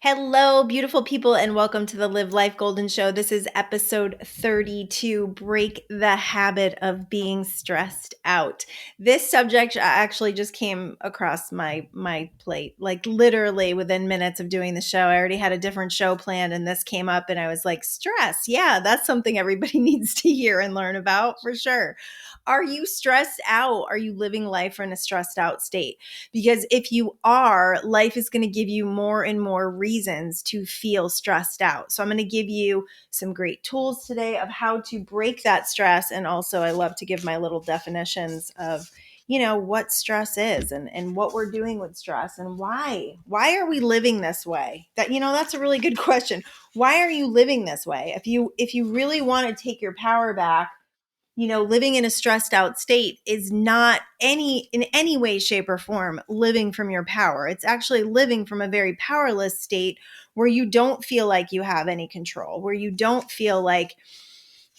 Hello, beautiful people, and welcome to the Live Life Golden Show. This is episode 32, Break the Habit of Being Stressed Out. This subject actually just came across my plate, like literally within minutes of doing the show. I already had a different show planned, and this came up, and I was like, stress. Yeah, that's something everybody needs to hear and learn about for sure. Are you stressed out? Are you living life in a stressed out state? Because if you are, life is going to give you more and more reasons to feel stressed out. So I'm going to give you some great tools today of how to break that stress. And also, I love to give my little definitions of what stress is and what we're doing with stress and why are we living this way. That's a really good question. Why are you living this way? If you really want to take your power back, living in a stressed out state is not in any way, shape, or form living from your power. It's actually living from a very powerless state where you don't feel like you have any control, where you don't feel like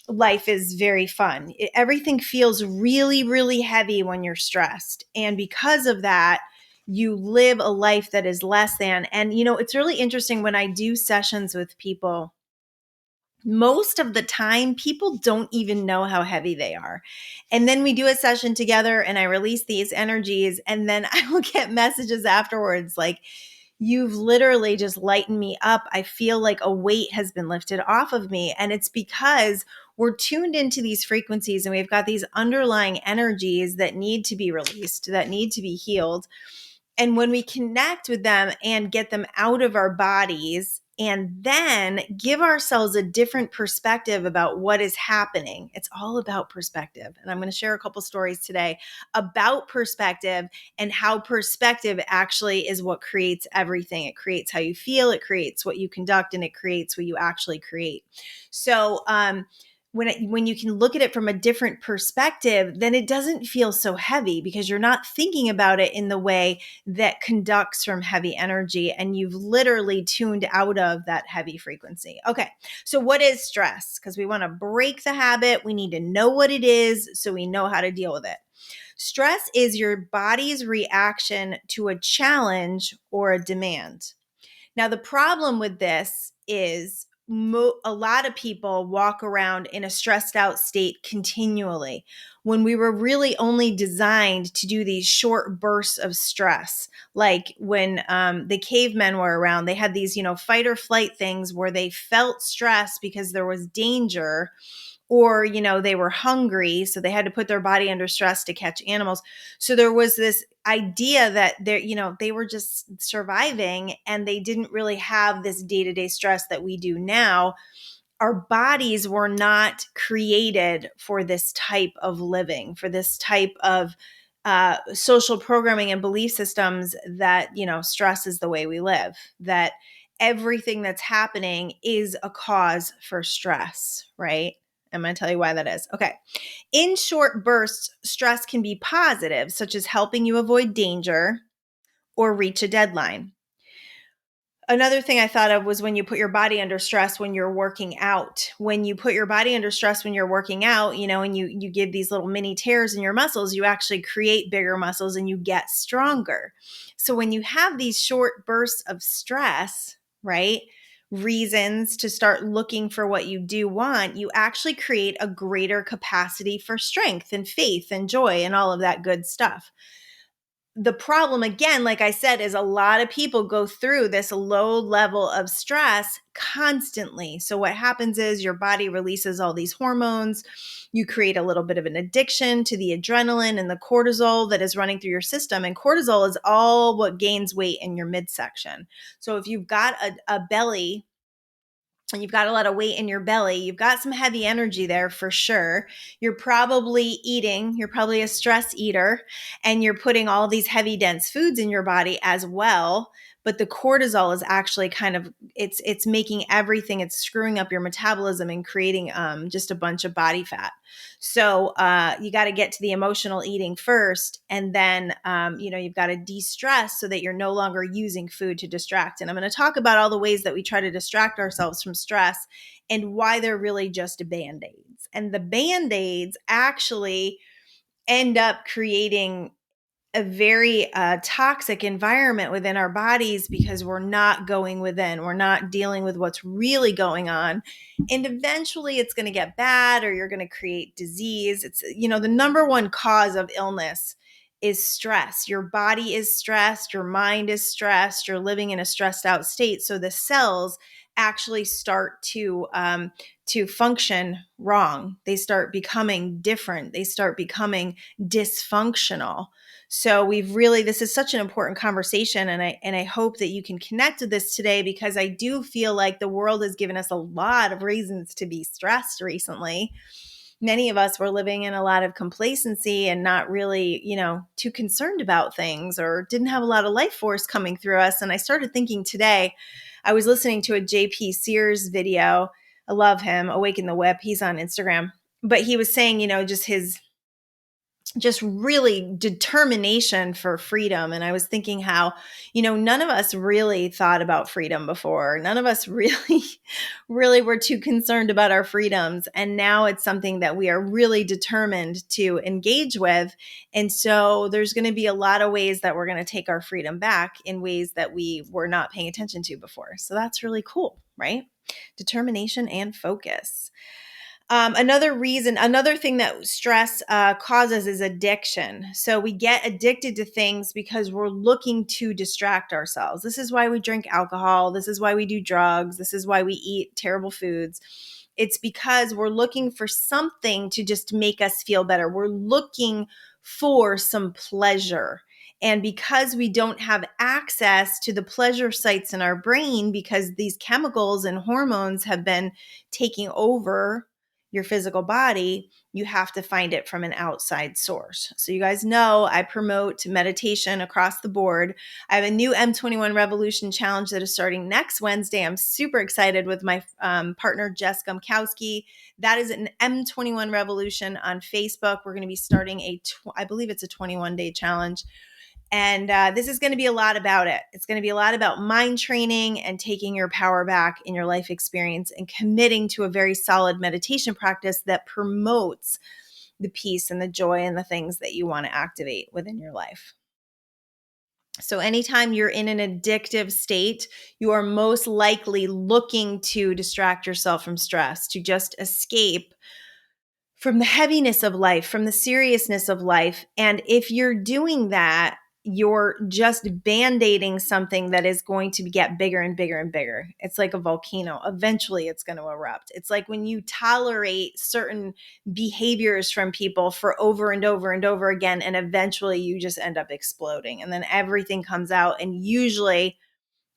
life is very fun. Everything feels really, really heavy when you're stressed. And because of that, you live a life that is less than. And, it's really interesting when I do sessions with people. Most of the time, people don't even know how heavy they are. And then we do a session together and I release these energies. And then I will get messages afterwards like, you've literally just lightened me up. I feel like a weight has been lifted off of me. And it's because we're tuned into these frequencies and we've got these underlying energies that need to be released, that need to be healed. And when we connect with them and get them out of our bodies and then give ourselves a different perspective about what is happening, it's all about perspective. And I'm going to share a couple stories today about perspective and how perspective actually is what creates everything. It creates how you feel, it creates what you conduct, and it creates what you actually create. So, when you can look at it from a different perspective, then it doesn't feel so heavy because you're not thinking about it in the way that conducts from heavy energy, and you've literally tuned out of that heavy frequency. Okay, so what is stress? Because we want to break the habit. We need to know what it is so we know how to deal with it. Stress is your body's reaction to a challenge or a demand. Now, the problem with this is a lot of people walk around in a stressed out state continually when we were really only designed to do these short bursts of stress. Like when the cavemen were around, they had these, fight or flight things where they felt stress because there was danger, or they were hungry, so they had to put their body under stress to catch animals. So there was this idea that they were just surviving and they didn't really have this day-to-day stress that we do now. Our bodies were not created for this type of living, for this type of social programming and belief systems that stress is the way we live, that everything that's happening is a cause for stress, right? I'm going to tell you why that is. Okay. In short bursts, stress can be positive, such as helping you avoid danger or reach a deadline. Another thing I thought of was when you put your body under stress when you're working out. When you put your body under stress when you're working out, and you give these little mini tears in your muscles, you actually create bigger muscles and you get stronger. So when you have these short bursts of stress, right, reasons to start looking for what you do want, you actually create a greater capacity for strength and faith and joy and all of that good stuff. The problem, again, like I said, is a lot of people go through this low level of stress constantly. So what happens is your body releases all these hormones. You create a little bit of an addiction to the adrenaline and the cortisol that is running through your system. And cortisol is all what gains weight in your midsection. So if you've got a belly, and you've got a lot of weight in your belly, you've got some heavy energy there for sure. You're probably a stress eater, and you're putting all these heavy, dense foods in your body as well. But the cortisol is actually it's making everything, it's screwing up your metabolism and creating just a bunch of body fat. So you got to get to the emotional eating first. And then, you've got to de-stress so that you're no longer using food to distract. And I'm going to talk about all the ways that we try to distract ourselves from stress and why they're really just Band-Aids. And the Band-Aids actually end up creating a very toxic environment within our bodies because we're not going within. We're not dealing with what's really going on. And eventually it's going to get bad, or you're going to create disease. It's, the number one cause of illness is stress. Your body is stressed, your mind is stressed, you're living in a stressed out state. So the cells actually start to function wrong. They start becoming different. They start becoming dysfunctional. So this is such an important conversation, and I hope that you can connect with this today, because I do feel like the world has given us a lot of reasons to be stressed recently. Many of us were living in a lot of complacency and not really, too concerned about things, or didn't have a lot of life force coming through us. And I started thinking today, I was listening to a JP Sears video. I love him, Awaken the Whip. He's on Instagram. But he was saying, just his really determination for freedom. And I was thinking how, none of us really thought about freedom before. None of us really were too concerned about our freedoms. And now it's something that we are really determined to engage with. And so there's going to be a lot of ways that we're going to take our freedom back in ways that we were not paying attention to before. So that's really cool, right? Determination and focus. Another thing that stress causes is addiction. So we get addicted to things because we're looking to distract ourselves. This is why we drink alcohol. This is why we do drugs. This is why we eat terrible foods. It's because we're looking for something to just make us feel better. We're looking for some pleasure. And because we don't have access to the pleasure sites in our brain, because these chemicals and hormones have been taking over your physical body, you have to find it from an outside source. So you guys know I promote meditation across the board. I have a new M21 Revolution challenge that is starting next Wednesday. I'm super excited with my partner, Jess Gumkowski. That is an M21 Revolution on Facebook. We're going to be starting I believe it's a 21-day challenge. And this is going to be a lot about it. It's going to be a lot about mind training and taking your power back in your life experience and committing to a very solid meditation practice that promotes the peace and the joy and the things that you want to activate within your life. So anytime you're in an addictive state, you are most likely looking to distract yourself from stress, to just escape from the heaviness of life, from the seriousness of life. And if you're doing that, you're just band-aiding something that is going to get bigger and bigger and bigger. It's like a volcano. Eventually it's going to erupt. It's like when you tolerate certain behaviors from people for over and over and over again, and eventually you just end up exploding. And then everything comes out, and usually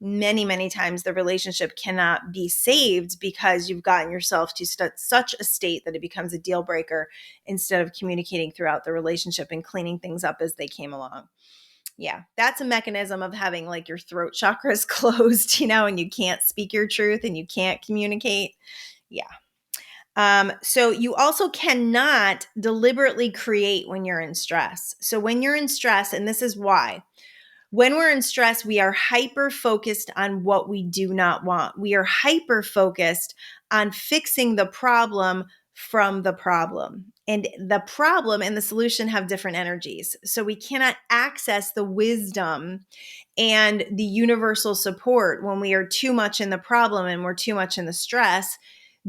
many, many times the relationship cannot be saved because you've gotten yourself to such a state that it becomes a deal breaker instead of communicating throughout the relationship and cleaning things up as they came along. Yeah, that's a mechanism of having like your throat chakras closed, and you can't speak your truth and you can't communicate. Yeah. So you also cannot deliberately create when you're in stress. So when you're in stress, and this is why, when we're in stress, we are hyper-focused on what we do not want. We are hyper-focused on fixing the problem from the problem. And the problem and the solution have different energies. So we cannot access the wisdom and the universal support when we are too much in the problem and we're too much in the stress,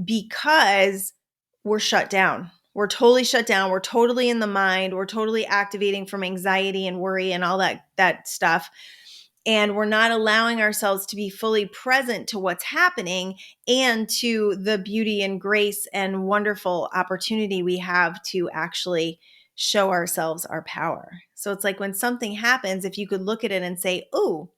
because we're shut down. We're totally shut down. We're totally in the mind. We're totally activating from anxiety and worry and all that stuff. And we're not allowing ourselves to be fully present to what's happening and to the beauty and grace and wonderful opportunity we have to actually show ourselves our power. So it's like when something happens, if you could look at it and say, oh,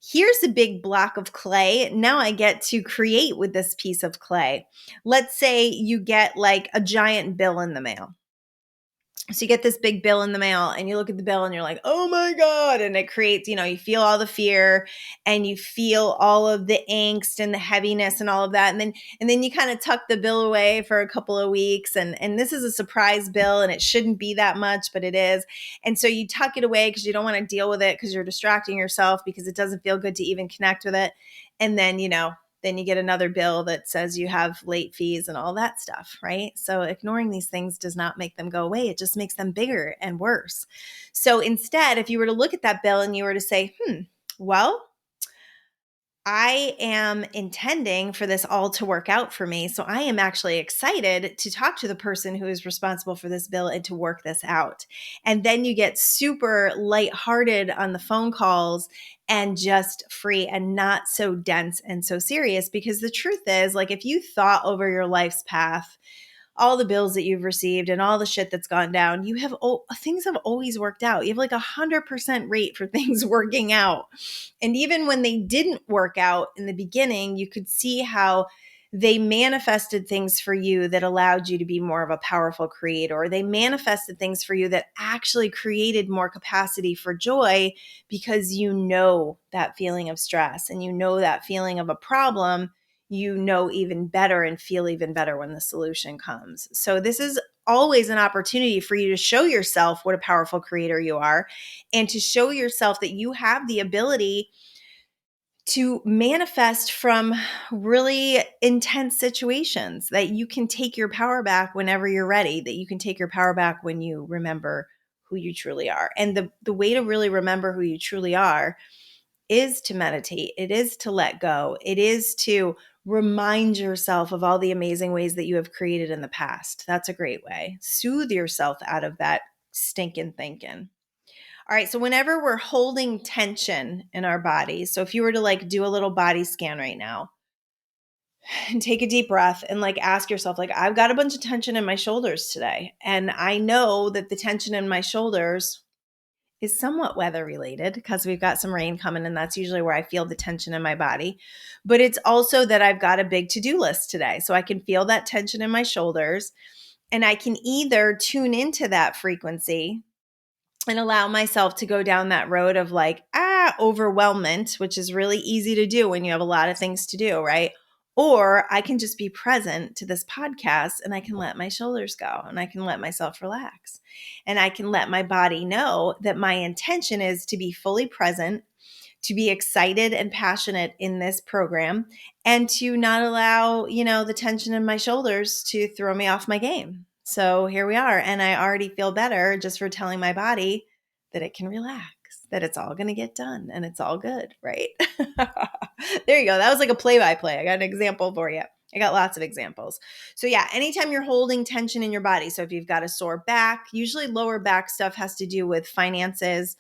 here's a big block of clay. Now I get to create with this piece of clay. Let's say you get like a giant bill in the mail. So you get this big bill in the mail and you look at the bill and you're like, oh my God. And it creates, you feel all the fear and you feel all of the angst and the heaviness and all of that. And then you kind of tuck the bill away for a couple of weeks. And this is a surprise bill and it shouldn't be that much, but it is. And so you tuck it away because you don't want to deal with it because you're distracting yourself because it doesn't feel good to even connect with it. And then, then you get another bill that says you have late fees and all that stuff, right? So ignoring these things does not make them go away. It just makes them bigger and worse. So instead, if you were to look at that bill and you were to say, well, I am intending for this all to work out for me. So I am actually excited to talk to the person who is responsible for this bill and to work this out. And then you get super lighthearted on the phone calls and just free and not so dense and so serious. Because the truth is, like, if you thought over your life's path, all the bills that you've received and all the shit that's gone down, things have always worked out. You have like 100% rate for things working out. And even when they didn't work out in the beginning, you could see how they manifested things for you that allowed you to be more of a powerful creator. They manifested things for you that actually created more capacity for joy, because you know that feeling of stress and you know that feeling of a problem, you know even better and feel even better when the solution comes. So this is always an opportunity for you to show yourself what a powerful creator you are, and to show yourself that you have the ability to manifest from really intense situations, that you can take your power back whenever you're ready, that you can take your power back when you remember who you truly are. And the way to really remember who you truly are is to meditate. It is to let go. It is to remind yourself of all the amazing ways that you have created in the past. That's a great way. Soothe yourself out of that stinking thinking. All right. So whenever we're holding tension in our bodies, so if you were to like do a little body scan right now and take a deep breath and like ask yourself, like, I've got a bunch of tension in my shoulders today. And I know that the tension in my shoulders is somewhat weather related because we've got some rain coming, and that's usually where I feel the tension in my body. But it's also that I've got a big to-do list today. So I can feel that tension in my shoulders, and I can either tune into that frequency and allow myself to go down that road of like, overwhelmment, which is really easy to do when you have a lot of things to do, right? Or I can just be present to this podcast and I can let my shoulders go and I can let myself relax. And I can let my body know that my intention is to be fully present, to be excited and passionate in this program, and to not allow, the tension in my shoulders to throw me off my game. So here we are. And I already feel better just for telling my body that it can relax, that it's all going to get done and it's all good, right? There you go. That was like a play-by-play. I got an example for you. I got lots of examples. So yeah, anytime you're holding tension in your body, so if you've got a sore back, usually lower back stuff has to do with finances,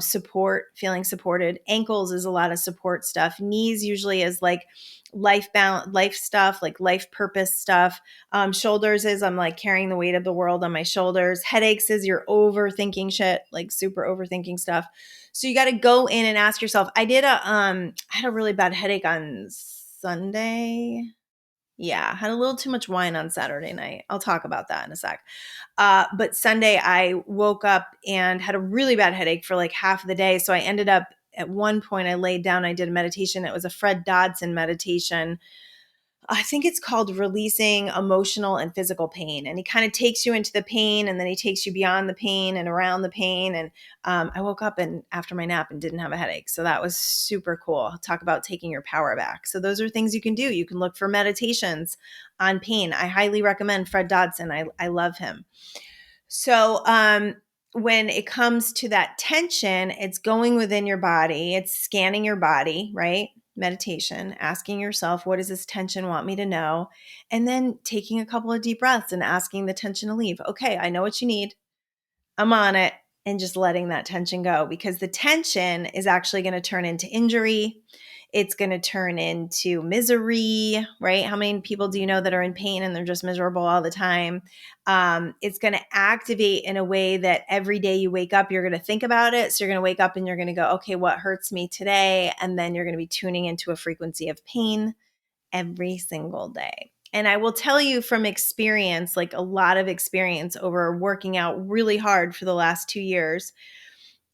support, feeling supported. Ankles is a lot of support stuff. Knees usually is like life balance, life stuff, like life purpose stuff. Shoulders is I'm like carrying the weight of the world on my shoulders. Headaches is you're overthinking shit, like super overthinking stuff. So you got to go in and ask yourself. I had a really bad headache on Sunday. Yeah, had a little too much wine on Saturday night. I'll talk about that in a sec. But Sunday I woke up and had a really bad headache for like half of the day. So I ended up at one point I laid down, I did a meditation. It was a Fred Dodson meditation. I think it's called Releasing Emotional and Physical Pain. And he kind of takes you into the pain and then he takes you beyond the pain and around the pain. And I woke up and after my nap and didn't have a headache. So that was super cool. Talk about taking your power back. So those are things you can do. You can look for meditations on pain. I highly recommend Fred Dodson. I love him. So when it comes to that tension, it's going within your body. It's scanning your body, right? Meditation, asking yourself, what does this tension want me to know? And then taking a couple of deep breaths and asking the tension to leave. Okay, I know what you need. I'm on it. And just letting that tension go, because the tension is actually going to turn into injury. It's going to turn into misery, right? How many people do you know that are in pain and they're just miserable all the time? It's going to activate in a way that every day you wake up, you're going to think about it. So you're going to wake up and you're going to go, okay, what hurts me today? And then you're going to be tuning into a frequency of pain every single day. And I will tell you from experience, like a lot of experience over working out really hard for the last 2 years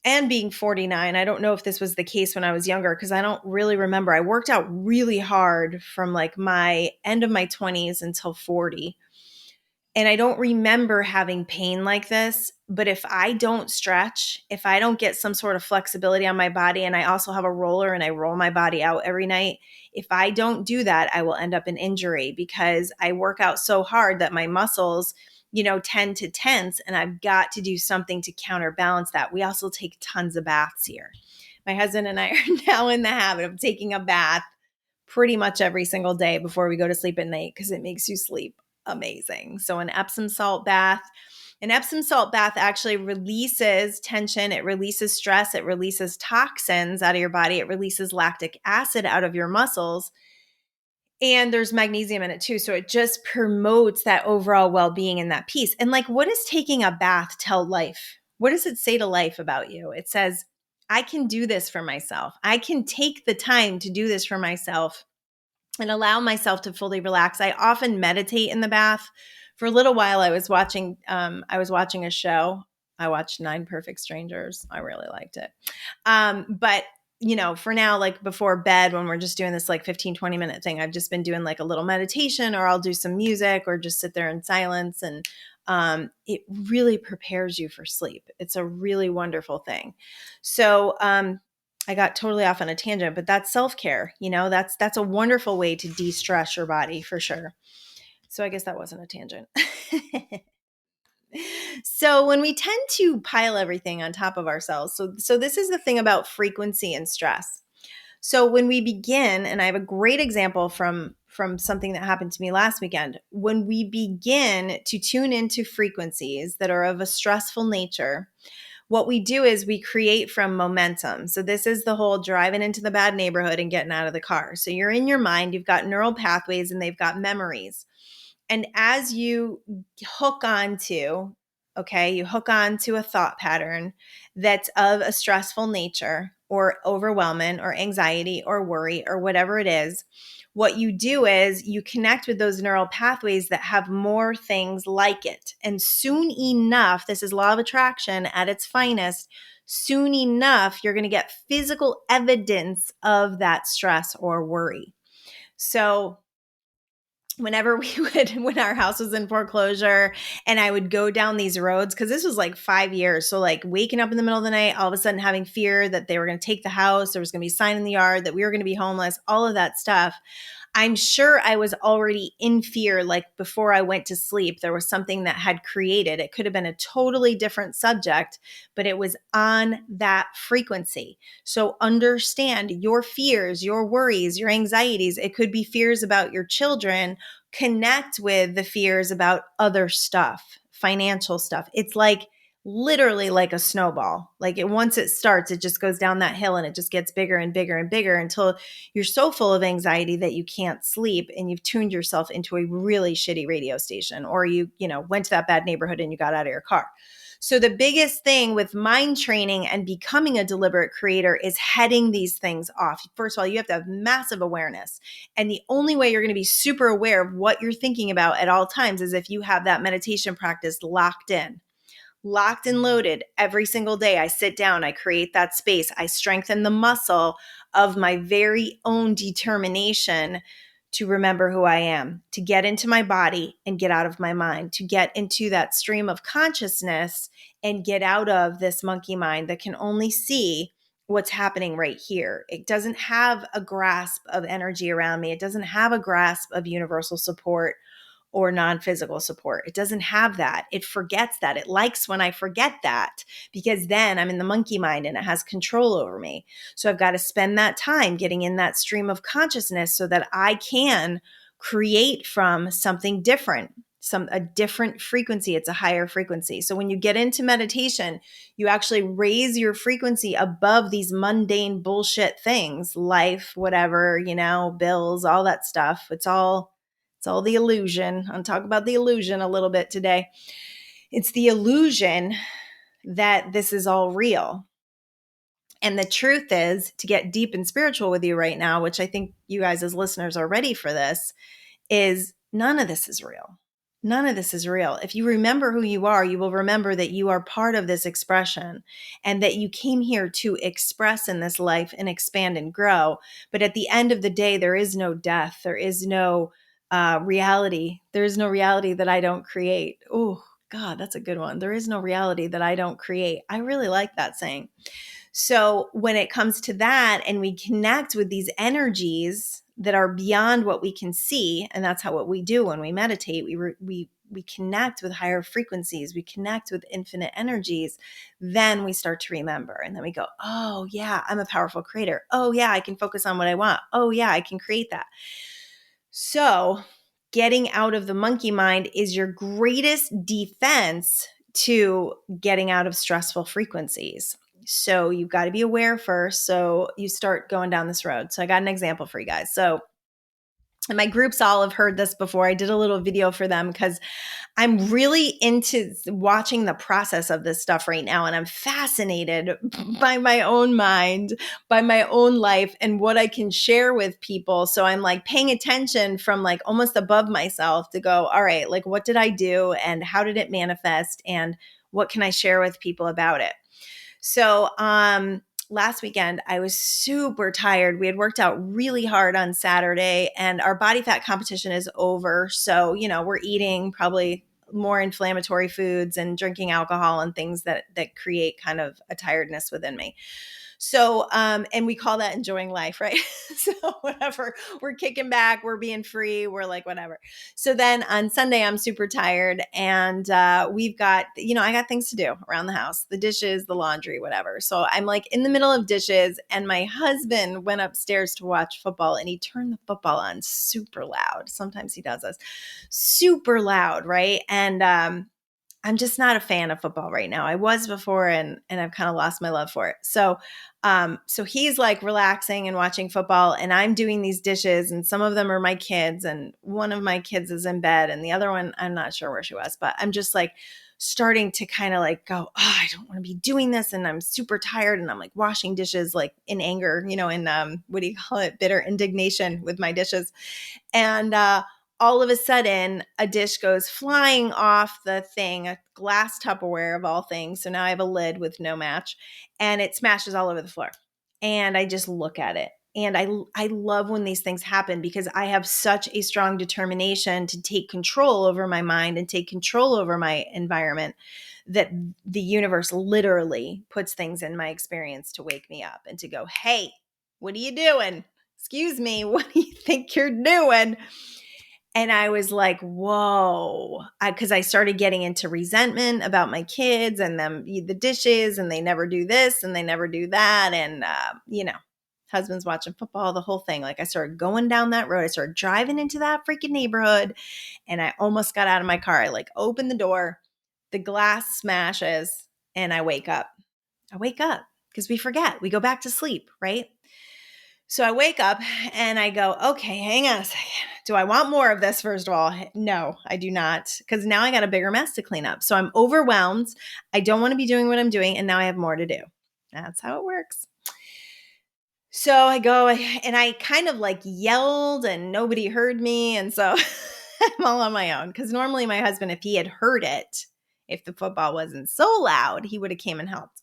and being 49. I don't know if this was the case when I was younger because I don't really remember. I worked out really hard from like my end of my 20s until 40. And I don't remember having pain like this, but if I don't stretch, if I don't get some sort of flexibility on my body, and I also have a roller and I roll my body out every night, if I don't do that, I will end up in injury because I work out so hard that my muscles, tend to tense, and I've got to do something to counterbalance that. We also take tons of baths here. My husband and I are now in the habit of taking a bath pretty much every single day before we go to sleep at night because it makes you sleep amazing. So an Epsom salt bath. An Epsom salt bath actually releases tension, it releases stress, it releases toxins out of your body, it releases lactic acid out of your muscles. And there's magnesium in it too. So it just promotes that overall well-being and that peace. And like, what does taking a bath tell life? What does it say to life about you? It says, I can do this for myself. I can take the time to do this for myself and allow myself to fully relax. I often meditate in the bath. For a little while, I was watching a show. I watched Nine Perfect Strangers. I really liked it. But for now, like before bed, when we're just doing this like 15, 20-minute thing, I've just been doing like a little meditation, or I'll do some music or just sit there in silence. And it really prepares you for sleep. It's a really wonderful thing. So, I got totally off on a tangent, but that's self-care. That's a wonderful way to de-stress your body for sure. So I guess that wasn't a tangent. So when we tend to pile everything on top of ourselves, so this is the thing about frequency and stress. So when we begin, and I have a great example from something that happened to me last weekend, when we begin to tune into frequencies that are of a stressful nature, what we do is we create from momentum. So this is the whole driving into the bad neighborhood and getting out of the car. So you're in your mind, you've got neural pathways, and they've got memories. And as you hook onto a thought pattern that's of a stressful nature or overwhelming or anxiety or worry or whatever it is, what you do is you connect with those neural pathways that have more things like it. And soon enough, this is law of attraction at its finest, soon enough, you're going to get physical evidence of that stress or worry. So whenever when our house was in foreclosure and I would go down these roads, because this was like 5 years. So like waking up in the middle of the night, all of a sudden having fear that they were going to take the house, there was going to be a sign in the yard that we were going to be homeless, all of that stuff. I'm sure I was already in fear, like before I went to sleep. There was something that had created. It could have been a totally different subject, but it was on that frequency. So understand your fears, your worries, your anxieties. It could be fears about your children. Connect with the fears about other stuff, financial stuff. It's like literally like a snowball. Like once it starts, it just goes down that hill and it just gets bigger and bigger and bigger until you're so full of anxiety that you can't sleep and you've tuned yourself into a really shitty radio station, or you went to that bad neighborhood and you got out of your car. So the biggest thing with mind training and becoming a deliberate creator is heading these things off. First of all, you have to have massive awareness. And the only way you're going to be super aware of what you're thinking about at all times is if you have that meditation practice locked and loaded every single day. I sit down, I create that space, I strengthen the muscle of my very own determination to remember who I am, to get into my body and get out of my mind, to get into that stream of consciousness and get out of this monkey mind that can only see what's happening right here. It doesn't have a grasp of energy around me. It doesn't have a grasp of universal support or non-physical support. It doesn't have that. It forgets that. It likes when I forget that, because then I'm in the monkey mind and it has control over me. So I've got to spend that time getting in that stream of consciousness so that I can create from something different, a different frequency. It's a higher frequency. So when you get into meditation, you actually raise your frequency above these mundane bullshit things, life, whatever, bills, all that stuff. It's all the illusion. I'll talk about the illusion a little bit today. It's the illusion that this is all real. And the truth is, to get deep and spiritual with you right now, which I think you guys as listeners are ready for this, is none of this is real. None of this is real. If you remember who you are, you will remember that you are part of this expression and that you came here to express in this life and expand and grow. But at the end of the day, there is no death. There is no Reality. There is no reality that I don't create. Oh, God, that's a good one. There is no reality that I don't create. I really like that saying. So when it comes to that and we connect with these energies that are beyond what we can see, and that's how what we do when we meditate, we connect with higher frequencies, we connect with infinite energies, then we start to remember. And then we go, oh yeah, I'm a powerful creator. Oh yeah, I can focus on what I want. Oh yeah, I can create that. So getting out of the monkey mind is your greatest defense to getting out of stressful frequencies. So you've got to be aware first. So you start going down this road. So I got an example for you guys. So and my groups all have heard this before. I did a little video for them because I'm really into watching the process of this stuff right now. And I'm fascinated by my own mind, by my own life, and what I can share with people. So I'm like paying attention from like almost above myself to go, all right, like what did I do and how did it manifest and what can I share with people about it? So, last weekend, I was super tired. We had worked out really hard on Saturday and our body fat competition is over. So, we're eating probably more inflammatory foods and drinking alcohol and things that create kind of a tiredness within me. So, and we call that enjoying life, right? So whatever, we're kicking back, we're being free, we're like, whatever. So then on Sunday, I'm super tired and we've got, I got things to do around the house, the dishes, the laundry, whatever. So I'm like in the middle of dishes and my husband went upstairs to watch football and he turned the football on super loud. Sometimes he does this super loud, right? And I'm just not a fan of football right now. I was before and I've kind of lost my love for it. So he's like relaxing and watching football and I'm doing these dishes and some of them are my kids and one of my kids is in bed and the other one, I'm not sure where she was, but I'm just like starting to kind of like go, oh, I don't want to be doing this. And I'm super tired and I'm like washing dishes like in anger, in what do you call it? Bitter indignation with my dishes. And all of a sudden, a dish goes flying off the thing, a glass Tupperware of all things. So now I have a lid with no match, and it smashes all over the floor. And I just look at it. And I love when these things happen because I have such a strong determination to take control over my mind and take control over my environment that the universe literally puts things in my experience to wake me up and to go, hey, what are you doing? Excuse me, what do you think you're doing? And I was like, whoa, because I started getting into resentment about my kids and them eat the dishes and they never do this and they never do that. And, husband's watching football, the whole thing. Like I started going down that road. I started driving into that freaking neighborhood and I almost got out of my car. I like opened the door, the glass smashes and I wake up. I wake up because we forget. We go back to sleep, right? So I wake up and I go, okay, hang on a second. Do I want more of this? First of all, no, I do not. Because now I got a bigger mess to clean up. So I'm overwhelmed. I don't want to be doing what I'm doing. And now I have more to do. That's how it works. So I go and I kind of like yelled and nobody heard me. And so I'm all on my own. Because normally my husband, if he had heard it, if the football wasn't so loud, he would have came and helped.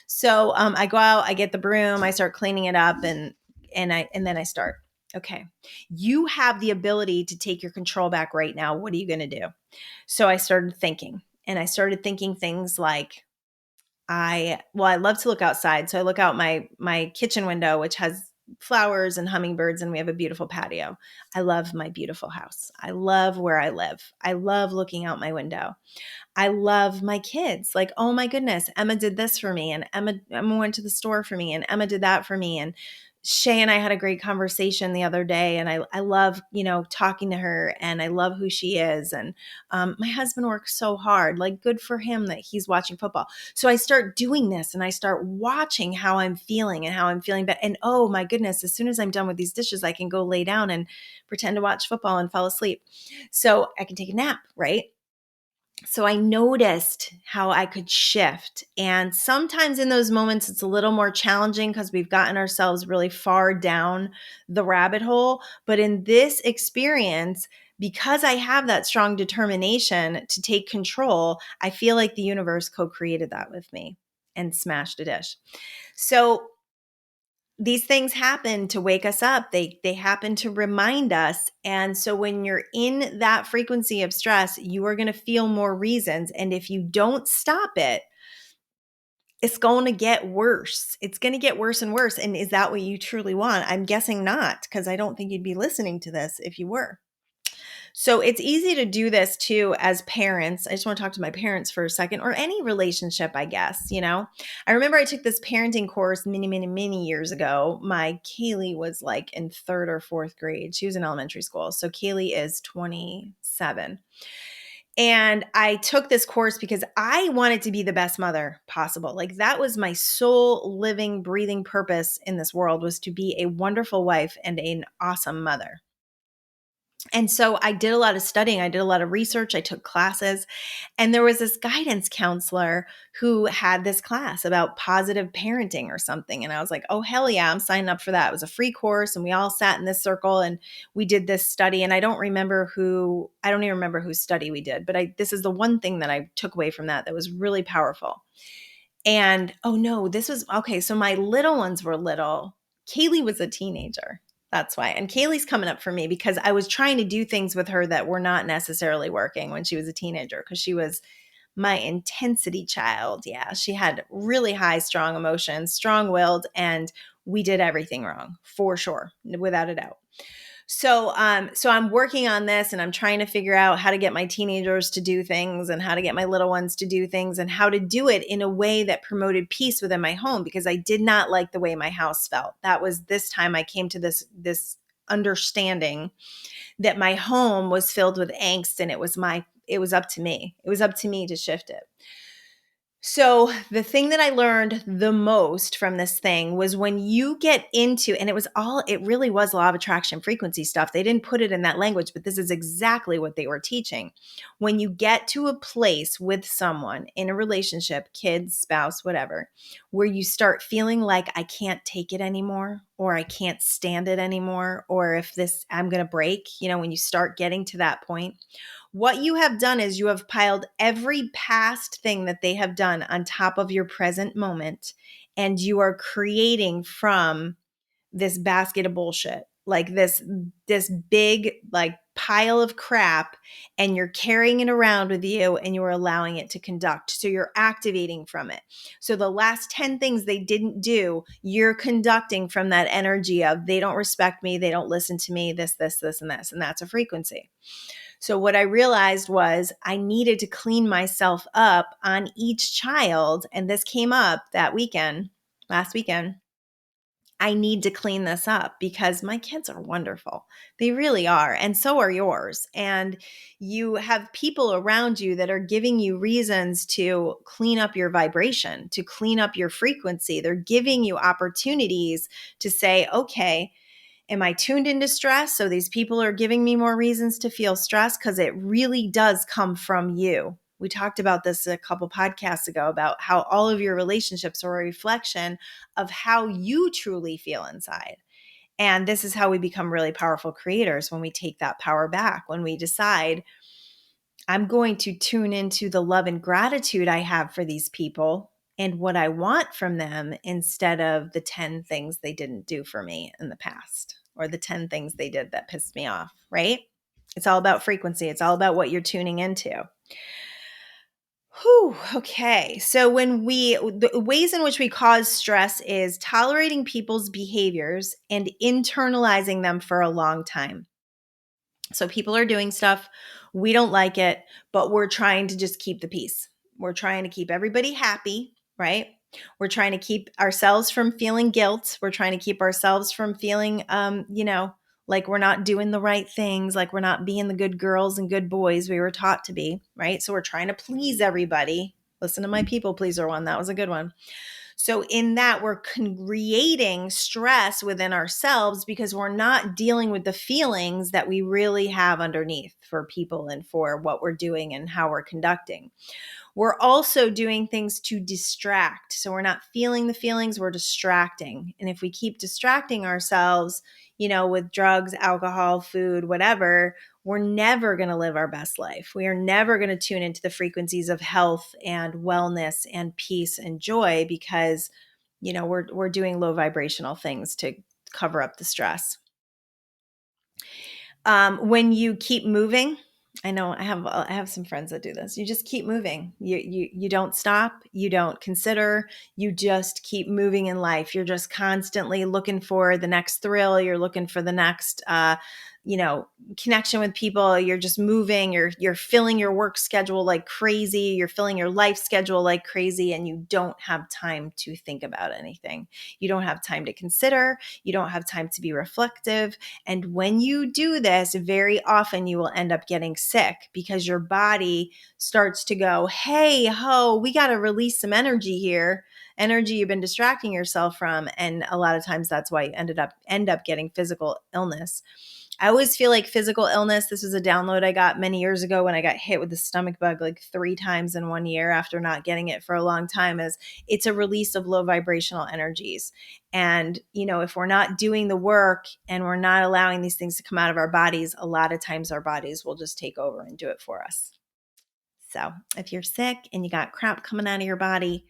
So I go out, I get the broom, I start cleaning it up and then I start, okay, you have the ability to take your control back right now. What are you going to do? So I started thinking things like I love to look outside. So I look out my kitchen window, which has flowers and hummingbirds, and we have a beautiful patio. I love my beautiful house. I love where I live. I love looking out my window. I love my kids. Like, oh my goodness, Emma did this for me and Emma went to the store for me and Emma did that for me. And Shay and I had a great conversation the other day and I love, talking to her and I love who she is. And my husband works so hard, like good for him that he's watching football. So I start doing this and I start watching how I'm feeling and how I'm feeling. And oh my goodness, as soon as I'm done with these dishes, I can go lay down and pretend to watch football and fall asleep. So I can take a nap, right? So I noticed how I could shift. And sometimes in those moments, it's a little more challenging because we've gotten ourselves really far down the rabbit hole. But in this experience, because I have that strong determination to take control, I feel like the universe co-created that with me and smashed a dish. So these things happen to wake us up. They happen to remind us. And so when you're in that frequency of stress, you are going to feel more reasons. And if you don't stop it, it's going to get worse. It's going to get worse and worse. And is that what you truly want? I'm guessing not, because I don't think you'd be listening to this if you were. So it's easy to do this too as parents. I just want to talk to my parents for a second, or any relationship, I guess. I remember I took this parenting course many years ago. My Kaylee was like in third or fourth grade. She was in elementary school. So Kaylee is 27. And I took this course because I wanted to be the best mother possible. Like, that was my sole living, breathing purpose in this world, was to be a wonderful wife and an awesome mother. And so I did a lot of studying. I did a lot of research. I took classes. And there was this guidance counselor who had this class about positive parenting or something. And I was like, oh, hell yeah, I'm signing up for that. It was a free course. And we all sat in this circle and we did this study. And I don't even remember whose study we did. But this is the one thing that I took away from that was really powerful. And oh no, this was okay. So my little ones were little. Kaylee was a teenager. That's why. And Kaylee's coming up for me because I was trying to do things with her that were not necessarily working when she was a teenager, because she was my intensity child. Yeah, she had really high, strong emotions, strong-willed, and we did everything wrong, for sure, without a doubt. So I'm working on this, and I'm trying to figure out how to get my teenagers to do things and how to get my little ones to do things and how to do it in a way that promoted peace within my home, because I did not like the way my house felt. That was this time I came to this understanding that my home was filled with angst, and it was up to me. It was up to me to shift it. So the thing that I learned the most from this thing was when you get into, and it really was law of attraction frequency stuff. They didn't put it in that language, but this is exactly what they were teaching. When you get to a place with someone in a relationship, kids, spouse, whatever, where you start feeling like I can't take it anymore, or I can't stand it anymore, or I'm going to break, when you start getting to that point, what you have done is you have piled every past thing that they have done on top of your present moment, and you are creating from this basket of bullshit, like this big like pile of crap, and you're carrying it around with you, and you're allowing it to conduct. So you're activating from it. So the last 10 things they didn't do, you're conducting from that energy of, they don't respect me, they don't listen to me, this, and this, and that's a frequency. So what I realized was I needed to clean myself up on each child. And this came up last weekend. I need to clean this up because my kids are wonderful. They really are. And so are yours. And you have people around you that are giving you reasons to clean up your vibration, to clean up your frequency. They're giving you opportunities to say, okay, am I tuned into stress? So these people are giving me more reasons to feel stress, because it really does come from you. We talked about this a couple podcasts ago about how all of your relationships are a reflection of how you truly feel inside. And this is how we become really powerful creators, when we take that power back, when we decide, I'm going to tune into the love and gratitude I have for these people and what I want from them, instead of the 10 things they didn't do for me in the past, or the 10 things they did that pissed me off, right? It's all about frequency. It's all about what you're tuning into. Whew, okay. So the ways in which we cause stress is tolerating people's behaviors and internalizing them for a long time. So people are doing stuff, we don't like it, but we're trying to just keep the peace. We're trying to keep everybody happy, right? We're trying to keep ourselves from feeling guilt. We're trying to keep ourselves from feeling, like we're not doing the right things, like we're not being the good girls and good boys we were taught to be, right? So we're trying to please everybody. Listen to my people pleaser one. That was a good one. So in that, we're creating stress within ourselves because we're not dealing with the feelings that we really have underneath for people and for what we're doing and how we're conducting. We're also doing things to distract. So we're not feeling the feelings, we're distracting. And if we keep distracting ourselves, with drugs, alcohol, food, whatever, we're never going to live our best life. We are never going to tune into the frequencies of health and wellness and peace and joy, because we're doing low vibrational things to cover up the stress. When you keep moving, I know I have some friends that do this. You just keep moving. You don't stop. You don't consider. You just keep moving in life. You're just constantly looking for the next thrill. You're looking for the next, connection with people. You're just moving. You're filling your work schedule like crazy. You're filling your life schedule like crazy, and you don't have time to think about anything. You don't have time to consider. You don't have time to be reflective. And when you do this, very often you will end up getting sick because your body starts to go, hey, ho, we got to release some energy here, energy you've been distracting yourself from. And a lot of times that's why you end up getting physical illness. I always feel like physical illness, this was a download I got many years ago when I got hit with the stomach bug like 3 times in 1 year after not getting it for a long time, is it's a release of low vibrational energies. And, if we're not doing the work and we're not allowing these things to come out of our bodies, a lot of times our bodies will just take over and do it for us. So if you're sick and you got crap coming out of your body,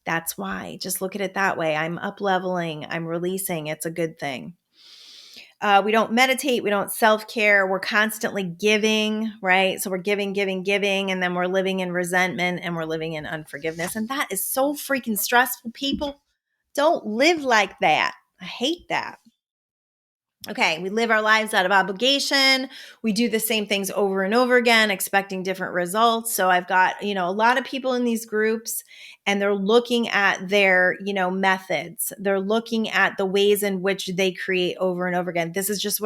that's why. Just look at it that way. I'm up leveling, I'm releasing. It's a good thing. We don't meditate. We don't self-care. We're constantly giving, right? So we're giving, and then we're living in resentment and we're living in unforgiveness. And that is so freaking stressful, people. Don't live like that. I hate that. Okay, we live our lives out of obligation. We do the same things over and over again, expecting different results. So I've got, a lot of people in these groups, and they're looking at their, methods. They're looking at the ways in which they create over and over again. This is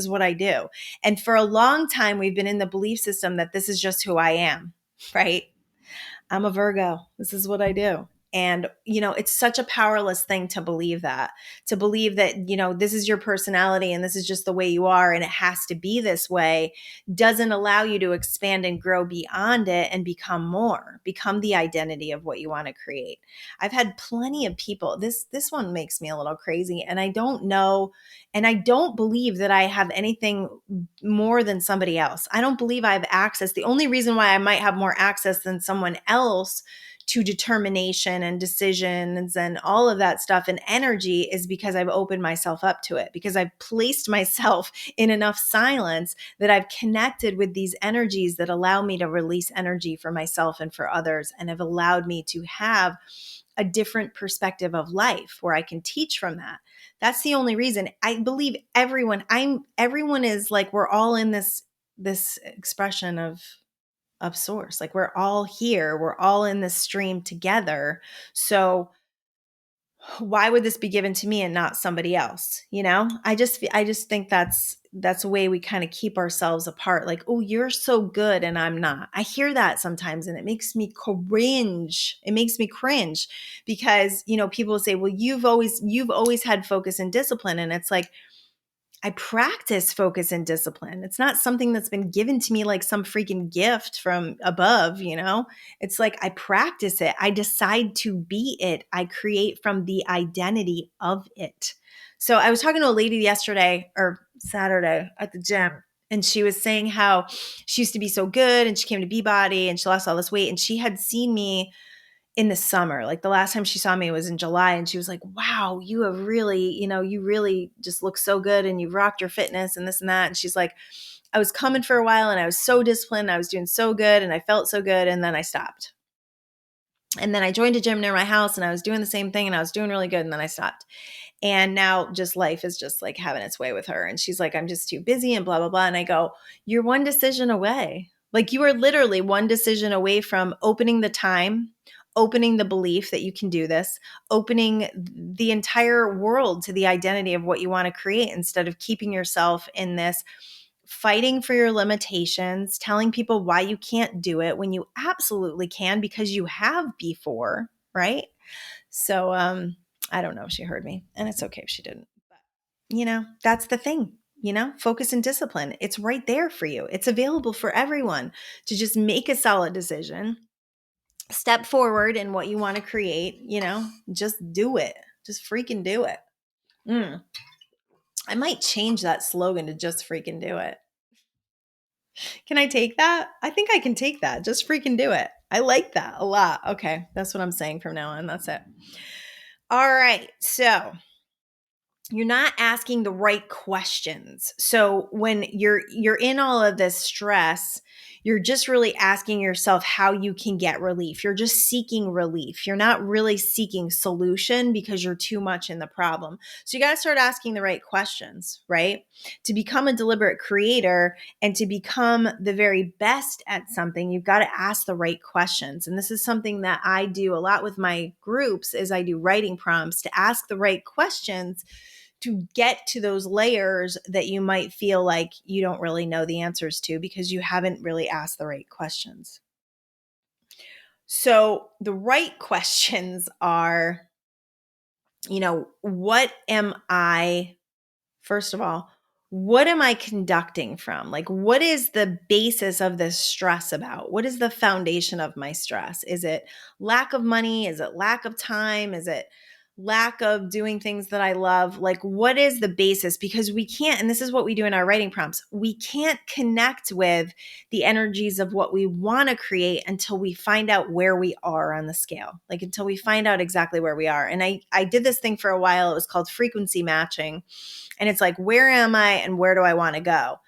what I do. And for a long time, we've been in the belief system that this is just who I am, right? I'm a Virgo. This is what I do. And, it's such a powerless thing to believe that, this is your personality and this is just the way you are and it has to be this way, doesn't allow you to expand and grow beyond it and become the identity of what you want to create. I've had plenty of people, this one makes me a little crazy, and I don't know, and I don't believe that I have anything more than somebody else. I don't believe I have access. The only reason why I might have more access than someone else to determination and decisions and all of that stuff and energy is because I've opened myself up to it, because I've placed myself in enough silence that I've connected with these energies that allow me to release energy for myself and for others, and have allowed me to have a different perspective of life where I can teach from that. That's the only reason. I believe everyone is like, we're all in this expression of source. Like, we're all here. We're all in this stream together. So why would this be given to me and not somebody else? I just think that's a way we kind of keep ourselves apart. Like, oh, you're so good and I'm not. I hear that sometimes and it makes me cringe. Because, people say, well, you've always had focus and discipline. And it's like, I practice focus and discipline. It's not something that's been given to me like some freaking gift from above, It's like I practice it. I decide to be it. I create from the identity of it. So I was talking to a lady yesterday or Saturday at the gym, and she was saying how she used to be so good and she came to Beachbody and she lost all this weight, and she had seen me in the summer. Like, the last time she saw me was in July, and she was like, wow, you have really, you really just look so good and you've rocked your fitness and this and that. And she's like, I was coming for a while and I was so disciplined. I was doing so good and I felt so good. And then I stopped. And then I joined a gym near my house and I was doing the same thing and I was doing really good. And then I stopped. And now just life is just like having its way with her. And she's like, I'm just too busy and blah, blah, blah. And I go, you're one decision away. Like, you are literally one decision away from opening the time, opening the belief that you can do this, opening the entire world to the identity of what you want to create, instead of keeping yourself in this fighting for your limitations, telling people why you can't do it when you absolutely can because you have before, right? So I don't know if she heard me, and it's okay if she didn't. But, that's the thing. Focus and discipline. It's right there for you. It's available for everyone to just make a solid decision, step forward in what you want to create, just do it. Just freaking do it. I might change that slogan to just freaking do it. Can I take that? I think I can take that. Just freaking do it. I like that a lot. Okay. That's what I'm saying from now on. That's it. All right. So you're not asking the right questions. So when you're in all of this stress, you're just really asking yourself how you can get relief. You're just seeking relief. You're not really seeking solution because you're too much in the problem. So you got to start asking the right questions, right? To become a deliberate creator and to become the very best at something, you've got to ask the right questions. And this is something that I do a lot with my groups is I do writing prompts to ask the right questions to get to those layers that you might feel like you don't really know the answers to because you haven't really asked the right questions. So the right questions are, what am I, first of all, what am I conducting from? Like, what is the basis of this stress about? What is the foundation of my stress? Is it lack of money? Is it lack of time? Is it lack of doing things that I love? Like, what is the basis? Because we can't, and this is what we do in our writing prompts, we can't connect with the energies of what we want to create until we find out where we are on the scale, like until we find out exactly where we are. And I did this thing for a while. It was called frequency matching. And it's like, where am I and where do I want to go?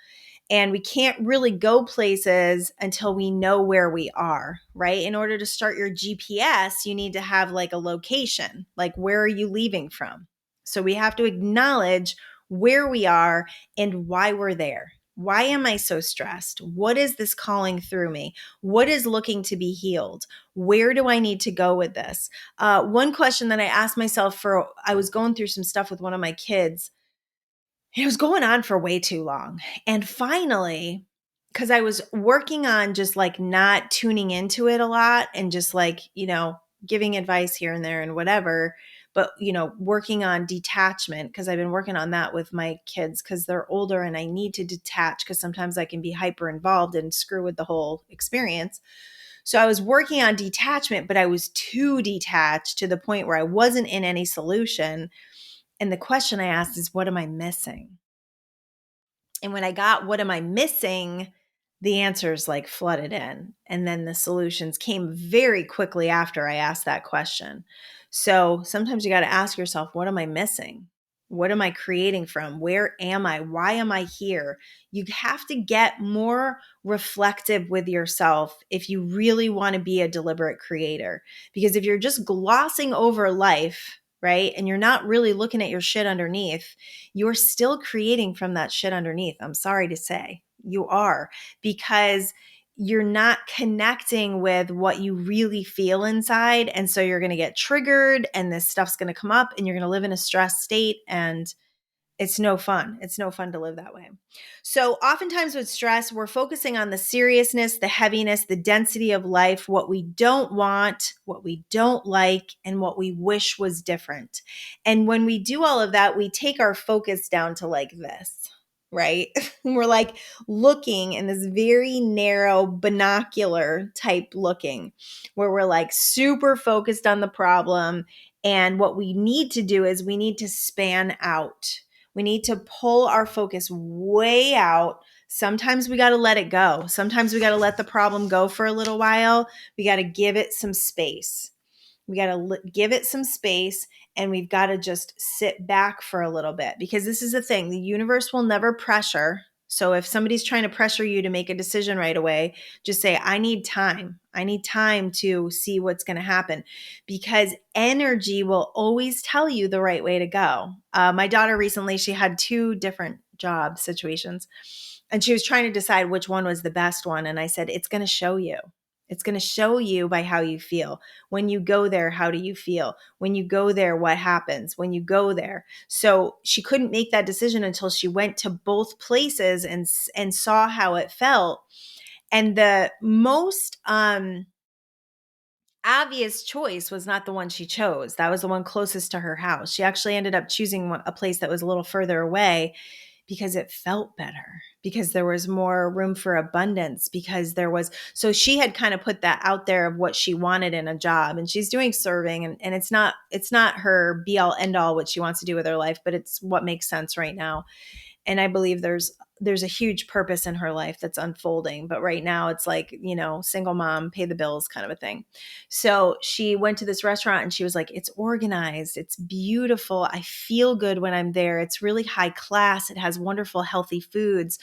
And we can't really go places until we know where we are, right? In order to start your GPS, you need to have like a location, like where are you leaving from? So we have to acknowledge where we are and why we're there. Why am I so stressed? What is this calling through me? What is looking to be healed? Where do I need to go with this? One question that I asked myself I was going through some stuff with one of my kids. It was going on for way too long. And finally, because I was working on just like not tuning into it a lot and just like, giving advice here and there and whatever, but, working on detachment because I've been working on that with my kids because they're older and I need to detach because sometimes I can be hyper involved and screw with the whole experience. So I was working on detachment, but I was too detached to the point where I wasn't in any solution. And the question I asked is, what am I missing? And when I got, what am I missing? The answers like flooded in. And then the solutions came very quickly after I asked that question. So sometimes you got to ask yourself, what am I missing? What am I creating from? Where am I? Why am I here? You have to get more reflective with yourself if you really want to be a deliberate creator. Because if you're just glossing over life, right, and you're not really looking at your shit underneath, you're still creating from that shit underneath. I'm sorry to say, you are, because you're not connecting with what you really feel inside. And so you're going to get triggered and this stuff's going to come up and you're going to live in a stressed state. And it's no fun. It's no fun to live that way. So oftentimes with stress, we're focusing on the seriousness, the heaviness, the density of life, what we don't want, what we don't like, and what we wish was different. And when we do all of that, we take our focus down to like this, right? We're like looking in this very narrow binocular type looking where we're like super focused on the problem. And what we need to do is we need to span out. We need to pull our focus way out. Sometimes we got to let it go. Sometimes we got to let the problem go for a little while. We got to give it some space. We got to give it some space and we've got to just sit back for a little bit because this is the thing. The universe will never pressure. So if somebody's trying to pressure you to make a decision right away, just say, I need time. I need time to see what's going to happen because energy will always tell you the right way to go. My daughter recently, she had 2 different job situations and she was trying to decide which one was the best one. And I said, it's going to show you. It's going to show you by how you feel. When you go there, how do you feel? When you go there, what happens? When you go there. So she couldn't make that decision until she went to both places and saw how it felt. And the most obvious choice was not the one she chose. That was the one closest to her house. She actually ended up choosing a place that was a little further away because it felt better, because there was more room for abundance, so she had kind of put that out there of what she wanted in a job, and she's doing serving and it's not her be all end all what she wants to do with her life, but it's what makes sense right now. And I believe there's there's a huge purpose in her life that's unfolding. But right now it's like, single mom, pay the bills kind of a thing. So she went to this restaurant and she was like, it's organized. It's beautiful. I feel good when I'm there. It's really high class. It has wonderful, healthy foods.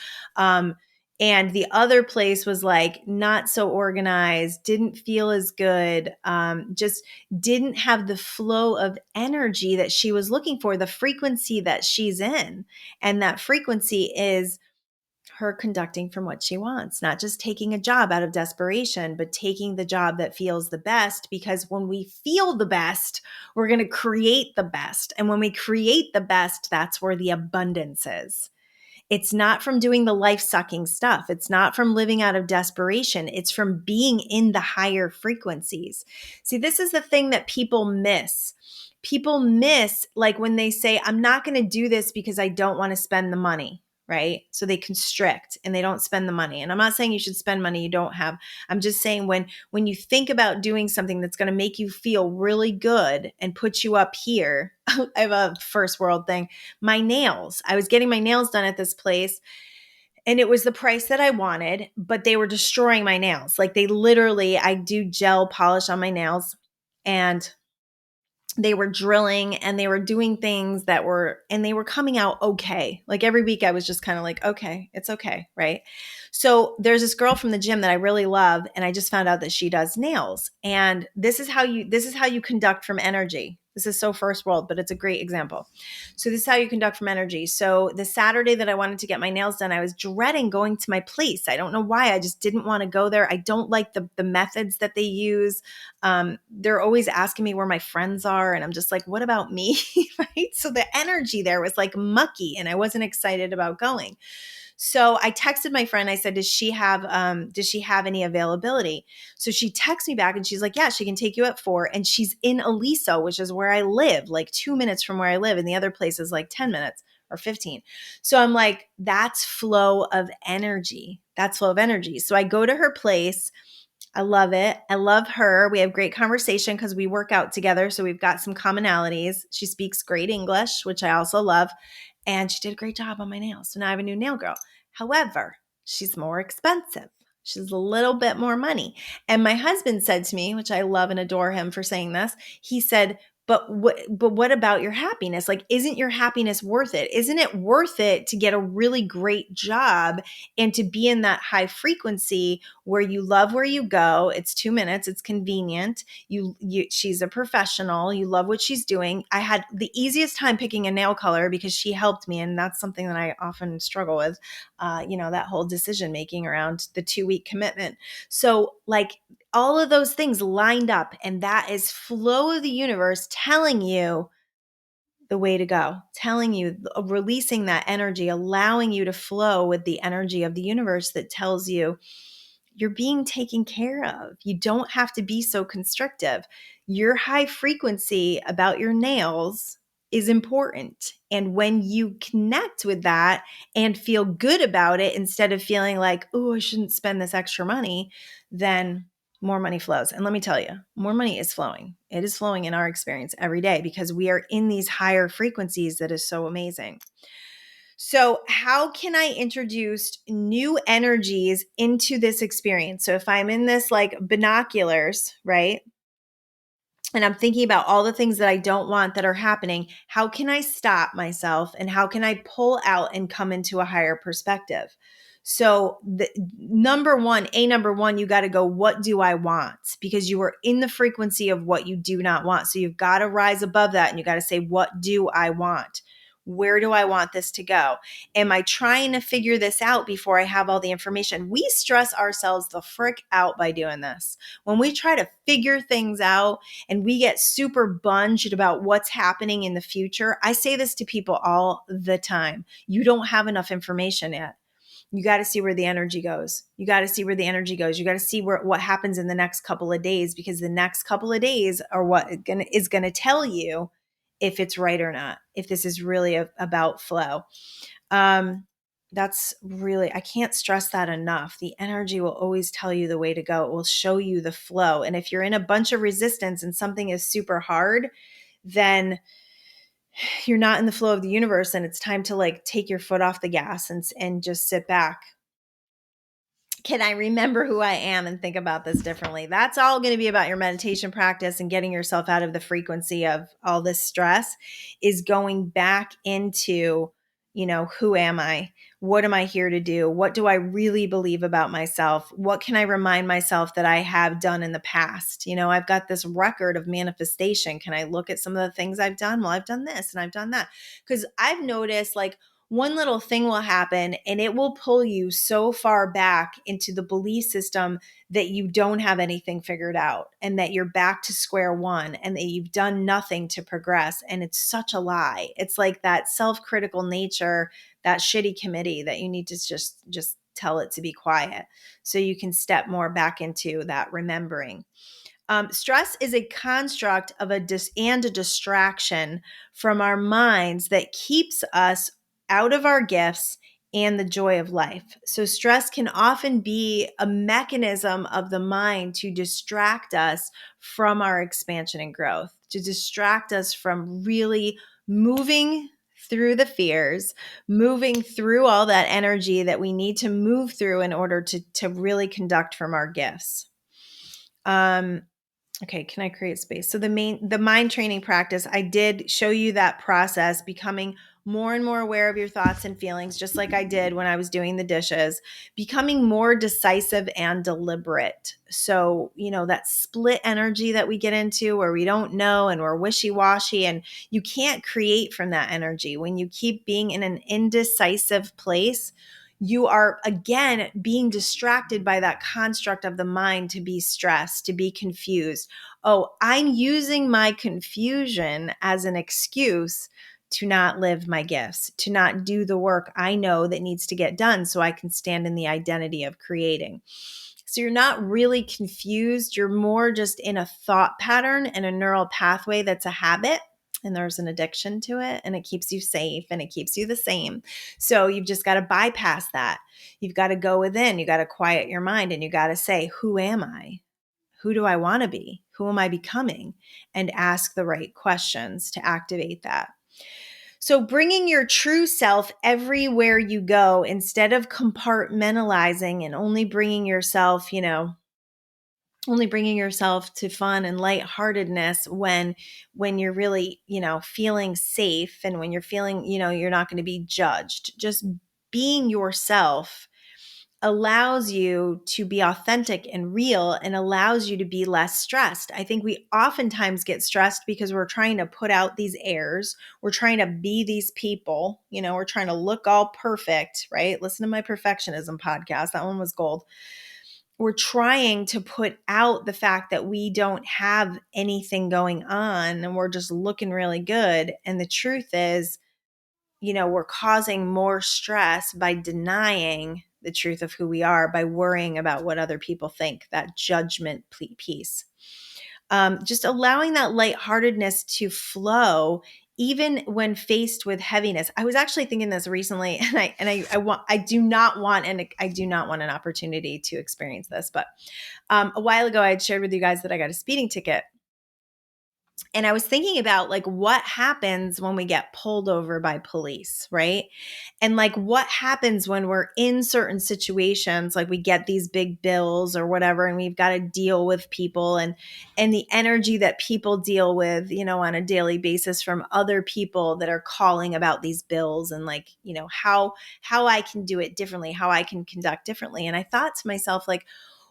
And the other place was like not so organized, didn't feel as good, just didn't have the flow of energy that she was looking for, the frequency that she's in. And that frequency is her conducting from what she wants, not just taking a job out of desperation, but taking the job that feels the best. Because when we feel the best, we're going to create the best. And when we create the best, that's where the abundance is. It's not from doing the life-sucking stuff. It's not from living out of desperation. It's from being in the higher frequencies. See, this is the thing that people miss. People miss, like when they say, I'm not going to do this because I don't want to spend the money, right? So they constrict and they don't spend the money. And I'm not saying you should spend money you don't have. I'm just saying when you think about doing something that's going to make you feel really good and put you up here, I have a first world thing. My nails. I was getting my nails done at this place and it was the price that I wanted, but they were destroying my nails. Like I do gel polish on my nails and they were drilling and they were doing things and they were coming out okay. Like every week I was just kind of like, okay, it's okay. Right. So there's this girl from the gym that I really love. And I just found out that she does nails. And this is how you conduct from energy. This is so first world, but it's a great example. So this is how you conduct from energy. So the Saturday that I wanted to get my nails done, I was dreading going to my place. I don't know why. I just didn't want to go there. I don't like the methods that they use. They're always asking me where my friends are. And I'm just like, what about me? Right. So the energy there was like mucky and I wasn't excited about going. So I texted my friend. I said, does she have any availability? So she texts me back and she's like, yeah, she can take you at 4. And she's in Aliso, which is where I live, like 2 minutes from where I live. And the other place is like 10 minutes or 15. So I'm like, that's flow of energy. That's flow of energy. So I go to her place. I love it. I love her. We have great conversation because we work out together. So we've got some commonalities. She speaks great English, which I also love. And she did a great job on my nails. So now I have a new nail girl. However, she's more expensive. She's a little bit more money. And my husband said to me, which I love and adore him for saying this, he said, but what about your happiness? Like, isn't your happiness worth it? Isn't it worth it to get a really great job and to be in that high frequency where you love where you go? It's 2 minutes. It's convenient. She's a professional. You love what she's doing. I had the easiest time picking a nail color because she helped me. And that's something that I often struggle with, that whole decision making around the 2-week commitment. So like, all of those things lined up, and that is flow of the universe telling you the way to go, telling you, releasing that energy, allowing you to flow with the energy of the universe that tells you you're being taken care of. You don't have to be so constrictive. Your high frequency about your nails is important. And when you connect with that and feel good about it instead of feeling like, oh, I shouldn't spend this extra money, then more money flows. And let me tell you, more money is flowing. It is flowing in our experience every day because we are in these higher frequencies that is so amazing. So how can I introduce new energies into this experience? So if I'm in this like binoculars, right? And I'm thinking about all the things that I don't want that are happening, how can I stop myself and how can I pull out and come into a higher perspective? So the number one, you got to go, what do I want? Because you are in the frequency of what you do not want. So you've got to rise above that and you got to say, what do I want? Where do I want this to go? Am I trying to figure this out before I have all the information? We stress ourselves the frick out by doing this. When we try to figure things out and we get super bunged about what's happening in the future, I say this to people all the time. You don't have enough information yet. You got to see where the energy goes. You got to see where the energy goes. You got to see what happens in the next couple of days, because the next couple of days are what is going to tell you if it's right or not, if this is really about flow. That's really, I can't stress that enough. The energy will always tell you the way to go. It will show you the flow. And if you're in a bunch of resistance and something is super hard, then you're not in the flow of the universe, and it's time to like take your foot off the gas and just sit back. Can I remember who I am and think about this differently? That's all going to be about your meditation practice and getting yourself out of the frequency of all this stress, is going back into, who am I? What am I here to do? What do I really believe about myself? What can I remind myself that I have done in the past? I've got this record of manifestation. Can I look at some of the things I've done? Well, I've done this and I've done that. Because I've noticed, like, one little thing will happen and it will pull you so far back into the belief system that you don't have anything figured out and that you're back to square one and that you've done nothing to progress. And it's such a lie. It's like that self-critical nature, that shitty committee that you need to just tell it to be quiet so you can step more back into that remembering. Stress is a construct of a distraction from our minds that keeps us out of our gifts and the joy of life. So stress can often be a mechanism of the mind to distract us from our expansion and growth, to distract us from really moving through the fears, moving through all that energy that we need to move through in order to really conduct from our gifts. Okay, can I create space? So the mind training practice, I did show you that process, becoming more and more aware of your thoughts and feelings, just like I did when I was doing the dishes, becoming more decisive and deliberate. So, that split energy that we get into where we don't know and we're wishy-washy, and you can't create from that energy. When you keep being in an indecisive place, you are again being distracted by that construct of the mind to be stressed, to be confused. Oh, I'm using my confusion as an excuse to not live my gifts, to not do the work I know that needs to get done so I can stand in the identity of creating. So you're not really confused. You're more just in a thought pattern and a neural pathway that's a habit. And there's an addiction to it, and it keeps you safe and it keeps you the same. So you've just got to bypass that. You've got to go within. You got to quiet your mind and you got to say, who am I? Who do I want to be? Who am I becoming? And ask the right questions to activate that. So bringing your true self everywhere you go, instead of compartmentalizing and only bringing yourself to fun and lightheartedness when you're really, feeling safe, and when you're feeling, you're not going to be judged. Just being yourself allows you to be authentic and real, and allows you to be less stressed. I think we oftentimes get stressed because we're trying to put out these airs. We're trying to be these people, we're trying to look all perfect, right? Listen to my perfectionism podcast. That one was gold. We're trying to put out the fact that we don't have anything going on and we're just looking really good. And the truth is, we're causing more stress by denying the truth of who we are, by worrying about what other people think, that judgment piece. Just allowing that lightheartedness to flow, even when faced with heaviness. I was actually thinking this recently, and I do not want an opportunity to experience this. But a while ago, I had shared with you guys that I got a speeding ticket. And I was thinking about, like, what happens when we get pulled over by police, right? And like, what happens when we're in certain situations, like we get these big bills or whatever, and we've got to deal with people, and the energy that people deal with, on a daily basis from other people that are calling about these bills, and like, how I can do it differently, how I can conduct differently. And I thought to myself, like,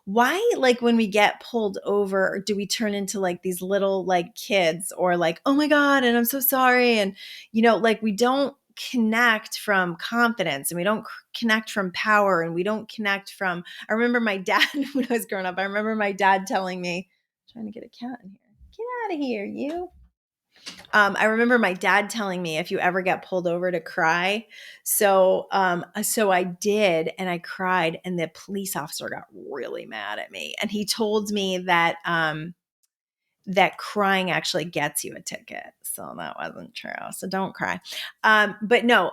why, like, when we get pulled over, do we turn into like these little like kids, or like, oh my God, and I'm so sorry. And, like, we don't connect from confidence, and we don't connect from power, and we don't connect from, I remember my dad, when I was growing up, I remember my dad telling me, trying to get a cat in here, get out of here, you. I remember my dad telling me, if you ever get pulled over, to cry. So I did, and I cried, and the police officer got really mad at me. And he told me that, that crying actually gets you a ticket. So that wasn't true. So don't cry. But no,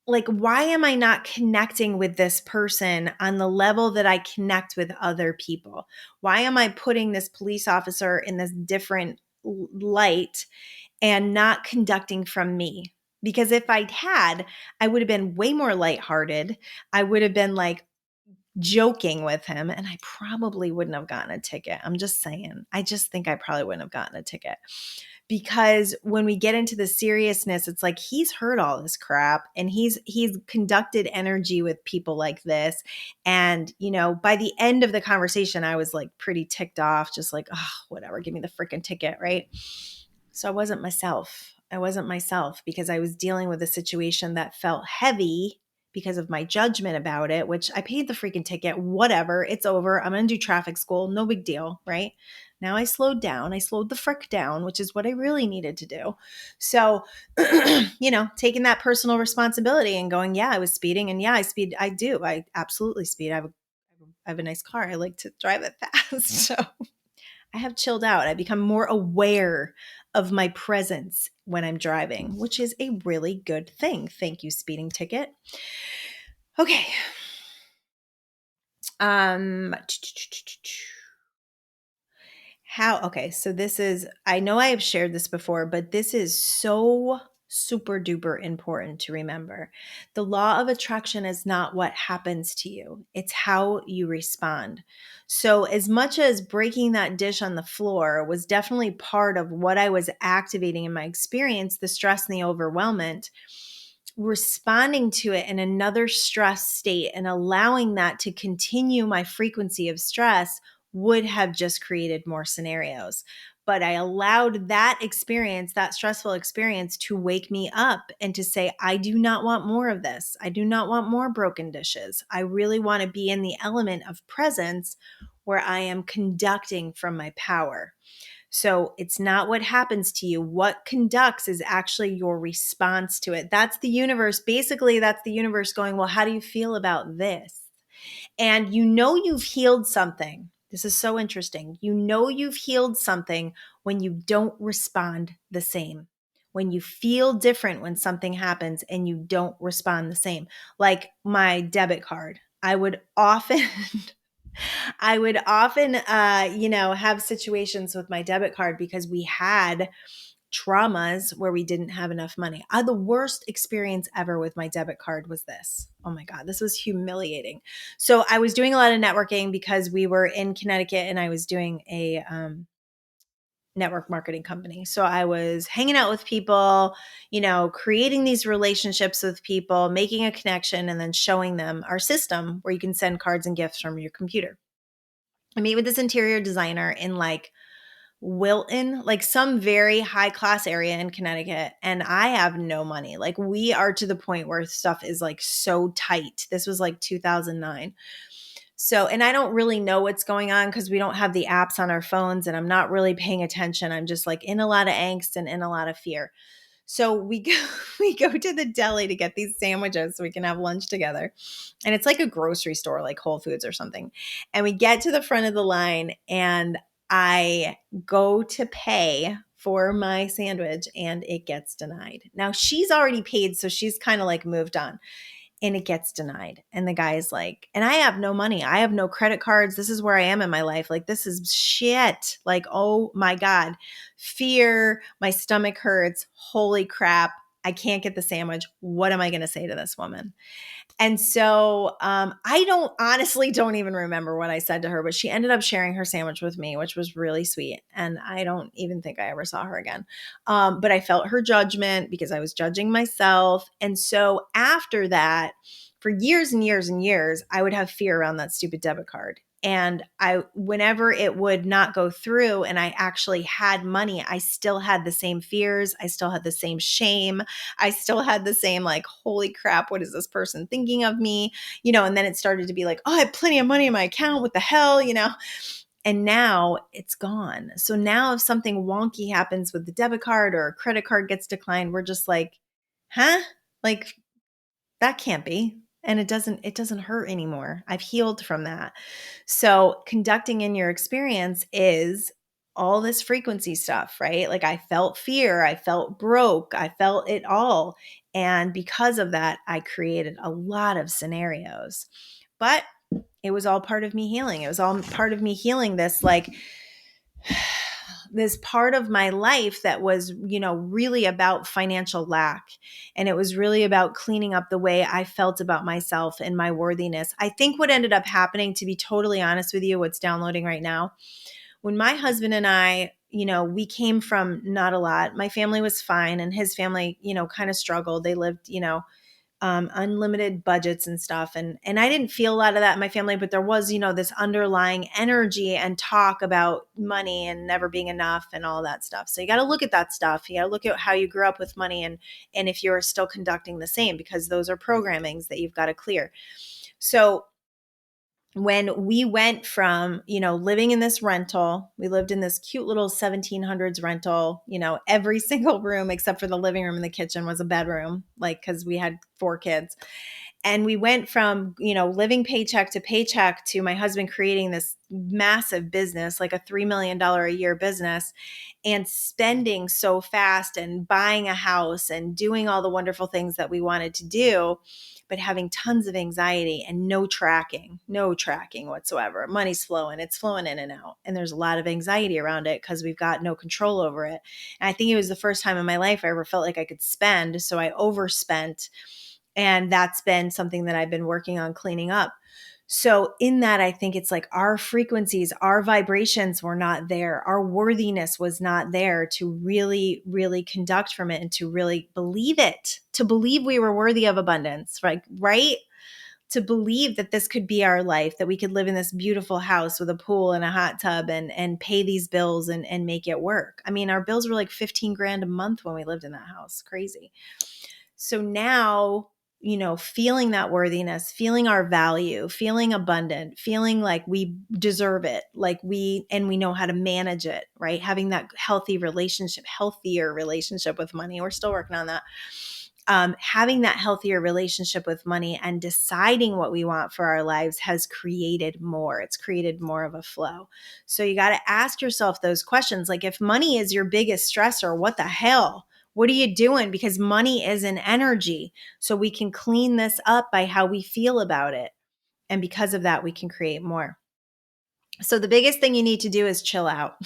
like, why am I not connecting with this person on the level that I connect with other people? Why am I putting this police officer in this different light and not conducting from me. Because if I'd had, I would have been way more lighthearted. I would have been like joking with him, and I probably wouldn't have gotten a ticket. I'm just saying. I just think I probably wouldn't have gotten a ticket. Because when we get into the seriousness, it's like he's heard all this crap and he's conducted energy with people like this. And, by the end of the conversation, I was like pretty ticked off, just like, oh, whatever, give me the freaking ticket, right? So I wasn't myself. I wasn't myself because I was dealing with a situation that felt heavy because of my judgment about it, which I paid the freaking ticket, whatever, it's over. I'm going to do traffic school, no big deal, right? Now I slowed down. I slowed the frick down, which is what I really needed to do. So, taking that personal responsibility and going, yeah, I was speeding, and yeah, I speed. I do. I absolutely speed. I have a nice car. I like to drive it fast. So I have chilled out. I become more aware of my presence when I'm driving, which is a really good thing. Thank you, speeding ticket. Okay. So this is, I know I have shared this before, but this is so super duper important to remember. The law of attraction is not what happens to you, it's how you respond. So, as much as breaking that dish on the floor was definitely part of what I was activating in my experience, the stress and the overwhelmment, responding to it in another stress state and allowing that to continue my frequency of stress would have just created more scenarios. But I allowed that experience, that stressful experience, to wake me up and to say, I do not want more of this. I do not want more broken dishes. I really want to be in the element of presence where I am conducting from my power. So it's not what happens to you. What conducts is actually your response to it. That's the universe. Basically, that's the universe going, well, how do you feel about this? And you've healed something. This is so interesting. You've healed something when you don't respond the same. When you feel different when something happens and you don't respond the same. Like my debit card. I would often have situations with my debit card because we had traumas where we didn't have enough money. The worst experience ever with my debit card was this. Oh my God, this was humiliating. So I was doing a lot of networking because we were in Connecticut and I was doing a network marketing company. So I was hanging out with people, creating these relationships with people, making a connection, and then showing them our system where you can send cards and gifts from your computer. I meet with this interior designer in like Wilton, like some very high class area in Connecticut. And I have no money. Like we are to the point where stuff is like so tight. This was like 2009. So, and I don't really know what's going on because we don't have the apps on our phones and I'm not really paying attention. I'm just like in a lot of angst and in a lot of fear. So we go to the deli to get these sandwiches so we can have lunch together. And it's like a grocery store, like Whole Foods or something. And we get to the front of the line and I go to pay for my sandwich and it gets denied. Now she's already paid, so she's kind of like moved on. And it gets denied. And the guy is like, and I have no money. I have no credit cards. This is where I am in my life. Like, this is shit. Like, oh my God. Fear. My stomach hurts. Holy crap. I can't get the sandwich. What am I going to say to this woman? And so I honestly don't even remember what I said to her, but she ended up sharing her sandwich with me, which was really sweet. And I don't even think I ever saw her again. But I felt her judgment because I was judging myself. And so after that, for years and years and years, I would have fear around that stupid debit card. And whenever it would not go through and I actually had money, I still had the same fears. I still had the same shame. I still had the same like, holy crap, what is this person thinking of me? And then it started to be like, oh, I have plenty of money in my account. What the hell, And now it's gone. So now if something wonky happens with the debit card or a credit card gets declined, we're just like, huh? Like that can't be. And it doesn't hurt anymore. I've healed from that. So conducting in your experience is all this frequency stuff, right? Like I felt fear, I felt broke, I felt it all. And because of that, I created a lot of scenarios. But it was all part of me healing. It was all part of me healing this like this part of my life that was, really about financial lack. And it was really about cleaning up the way I felt about myself and my worthiness. I think what ended up happening, to be totally honest with you, what's downloading right now, when my husband and I, we came from not a lot. My family was fine, and his family, kind of struggled. They lived, unlimited budgets and stuff. And I didn't feel a lot of that in my family, but there was, this underlying energy and talk about money and never being enough and all that stuff. So you got to look at that stuff. You got to look at how you grew up with money and if you're still conducting the same, because those are programmings that you've got to clear. So when we went from, living in this rental, we lived in this cute little 1700s rental, every single room except for the living room and the kitchen was a bedroom, because we had 4 kids. And we went from, living paycheck to paycheck to my husband creating this massive business, like a $3 million a year business, and spending so fast and buying a house and doing all the wonderful things that we wanted to do, but having tons of anxiety and no tracking whatsoever. Money's flowing, it's flowing in and out. And there's a lot of anxiety around it because we've got no control over it. And I think it was the first time in my life I ever felt like I could spend. So I overspent. And that's been something that I've been working on cleaning up. So in that, I think it's like our frequencies, our vibrations were not there. Our worthiness was not there to really, really conduct from it and to really believe it, to believe we were worthy of abundance, right? To believe that this could be our life, that we could live in this beautiful house with a pool and a hot tub and pay these bills and make it work. I mean, our bills were like 15 grand a month when we lived in that house. Crazy. So now, feeling that worthiness, feeling our value, feeling abundant, feeling like we deserve it, we know how to manage it, right? Having that healthier relationship with money. We're still working on that. Having that healthier relationship with money and deciding what we want for our lives has created more. It's created more of a flow. So you got to ask yourself those questions. Like, if money is your biggest stressor, what the hell? What are you doing? Because money is an energy. So we can clean this up by how we feel about it. And because of that, we can create more. So the biggest thing you need to do is chill out.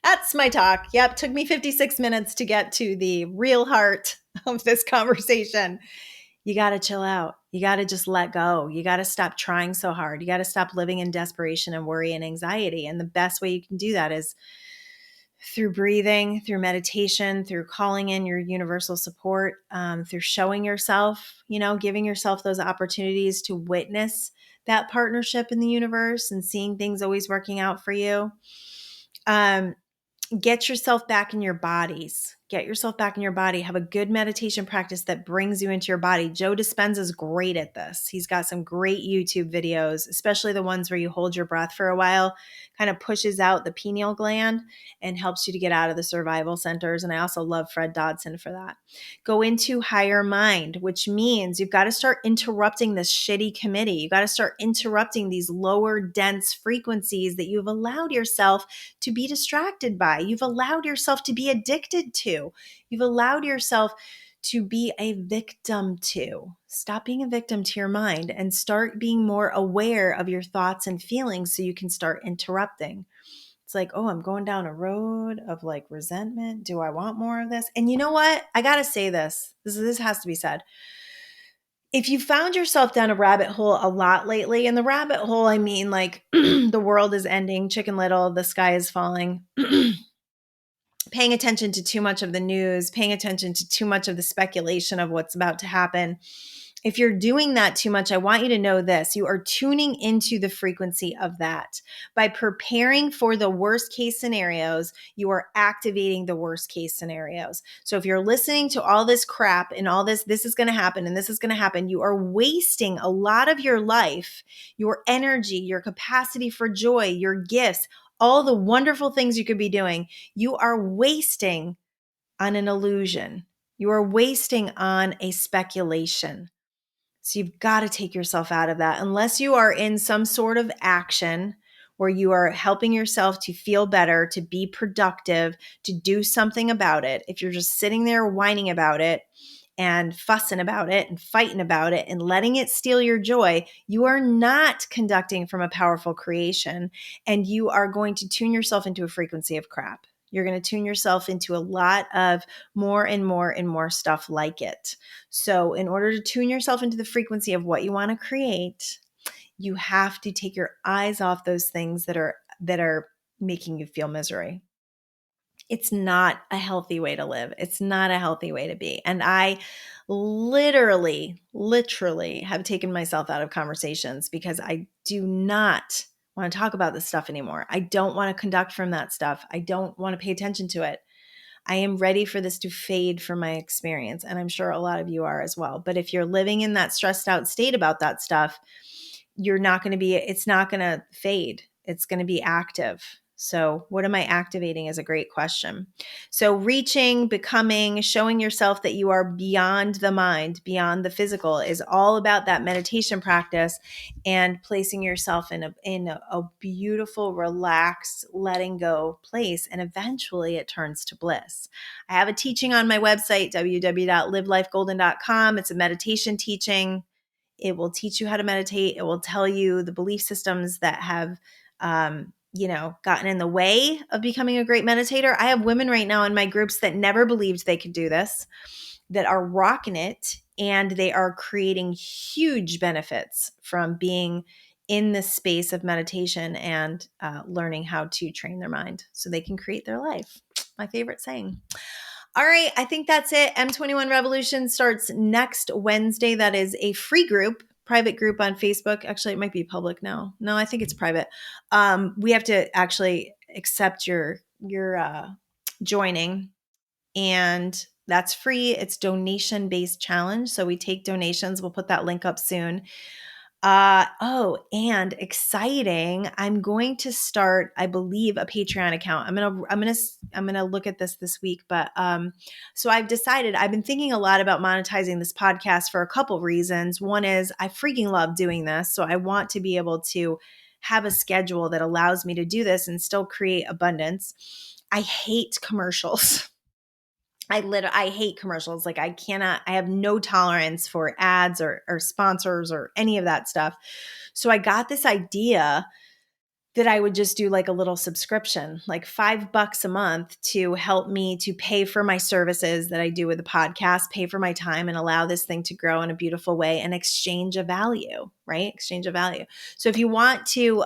That's my talk. Yep. Took me 56 minutes to get to the real heart of this conversation. You got to chill out. You got to just let go. You got to stop trying so hard. You got to stop living in desperation and worry and anxiety. And the best way you can do that is through breathing, through meditation, through calling in your universal support, through showing yourself, giving yourself those opportunities to witness that partnership in the universe and seeing things always working out for you. Get yourself back in your bodies. Get yourself back in your body. Have a good meditation practice that brings you into your body. Joe Dispenza is great at this. He's got some great YouTube videos, especially the ones where you hold your breath for a while, kind of pushes out the pineal gland and helps you to get out of the survival centers. And I also love Fred Dodson for that. Go into higher mind, which means you've got to start interrupting this shitty committee. You got to start interrupting these lower dense frequencies that you've allowed yourself to be distracted by. You've allowed yourself to be addicted to. You've allowed yourself to be a victim to. Stop being a victim to your mind and start being more aware of your thoughts and feelings so you can start interrupting. It's like, oh, I'm going down a road of resentment. Do I want more of this? And you know what? I got to say this. This has to be said. If you found yourself down a rabbit hole a lot lately, and the rabbit hole, I mean the world is ending, Chicken Little, the sky is falling, paying attention to too much of the news, paying attention to too much of the speculation of what's about to happen. If you're doing that too much, I want you to know this. You are tuning into the frequency of that. By preparing for the worst case scenarios, you are activating the worst case scenarios. So if you're listening to all this crap and all this is going to happen and this is going to happen, you are wasting a lot of your life, your energy, your capacity for joy, your gifts, all the wonderful things you could be doing. You are wasting on an illusion. You are wasting on a speculation. So you've got to take yourself out of that. Unless you are in some sort of action where you are helping yourself to feel better, to be productive, to do something about it. If you're just sitting there whining about it and fussing about it and fighting about it and letting it steal your joy, you are not conducting from a powerful creation, and you are going to tune yourself into a frequency of crap. You're going to tune yourself into a lot of more and more and more stuff like it. So in order to tune yourself into the frequency of what you want to create, you have to take your eyes off those things that are making you feel misery. It's not a healthy way to live. It's not a healthy way to be. And I literally have taken myself out of conversations because I do not want to talk about this stuff anymore. I don't want to conduct from that stuff. I don't want to pay attention to it. I am ready for this to fade from my experience. And I'm sure a lot of you are as well. But if you're living in that stressed out state about that stuff, it's not going to fade. It's going to be active. So what am I activating is a great question. So reaching, becoming, showing yourself that you are beyond the mind, beyond the physical is all about that meditation practice and placing yourself in a beautiful, relaxed, letting go place. And eventually it turns to bliss. I have a teaching on my website, www.livelifegolden.com. It's a meditation teaching. It will teach you how to meditate. It will tell you the belief systems that have, gotten in the way of becoming a great meditator. I have women right now in my groups that never believed they could do this, that are rocking it, and they are creating huge benefits from being in this space of meditation and learning how to train their mind so they can create their life. My favorite saying. All right, I think that's it. M21 Revolution starts next Wednesday. That is a free group, private group on Facebook. Actually, it might be public now. No, I think it's private. We have to actually accept your joining, and that's free. It's donation-based challenge. So we take donations. We'll put that link up soon. And exciting. I'm going to start, I believe, a Patreon account. I'm going to look at this week, but, so I've decided, I've been thinking a lot about monetizing this podcast for a couple reasons. One is I freaking love doing this. So I want to be able to have a schedule that allows me to do this and still create abundance. I hate commercials. I hate commercials. Like I have no tolerance for ads or sponsors or any of that stuff. So I got this idea that I would just do like a little subscription, like $5 a month to help me to pay for my services that I do with the podcast, pay for my time, and allow this thing to grow in a beautiful way and exchange of value, right? Exchange of value. So if you want to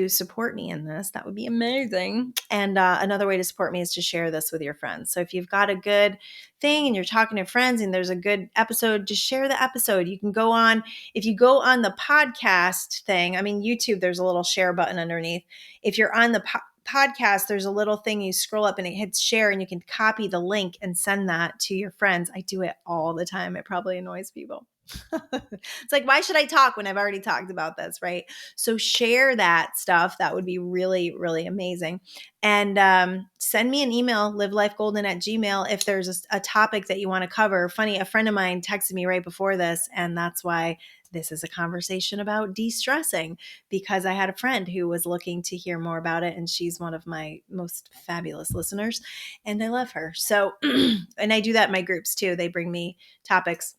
support me in this, that would be amazing. And another way to support me is to share this with your friends. So if you've got a good thing and you're talking to friends and there's a good episode, just share the episode. You can go on, if you go on the podcast thing, I mean, YouTube, there's a little share button underneath. If you're on the podcast, there's a little thing you scroll up and it hits share, and you can copy the link and send that to your friends. I do it all the time. It probably annoys people. It's like, why should I talk when I've already talked about this, right? So share that stuff. That would be really, really amazing. And send me an email, livelifegolden@gmail.com, if there's a topic that you want to cover. Funny, a friend of mine texted me right before this, and that's why this is a conversation about de-stressing, because I had a friend who was looking to hear more about it, and she's one of my most fabulous listeners, and I love her. So, and I do that in my groups too. They bring me topics.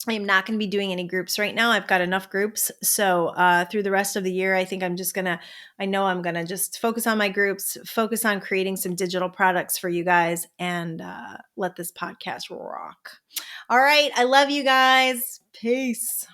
I am not going to be doing any groups right now. I've got enough groups. So through the rest of the year, I think I'm going to just focus on my groups, focus on creating some digital products for you guys, and let this podcast rock. All right. I love you guys. Peace.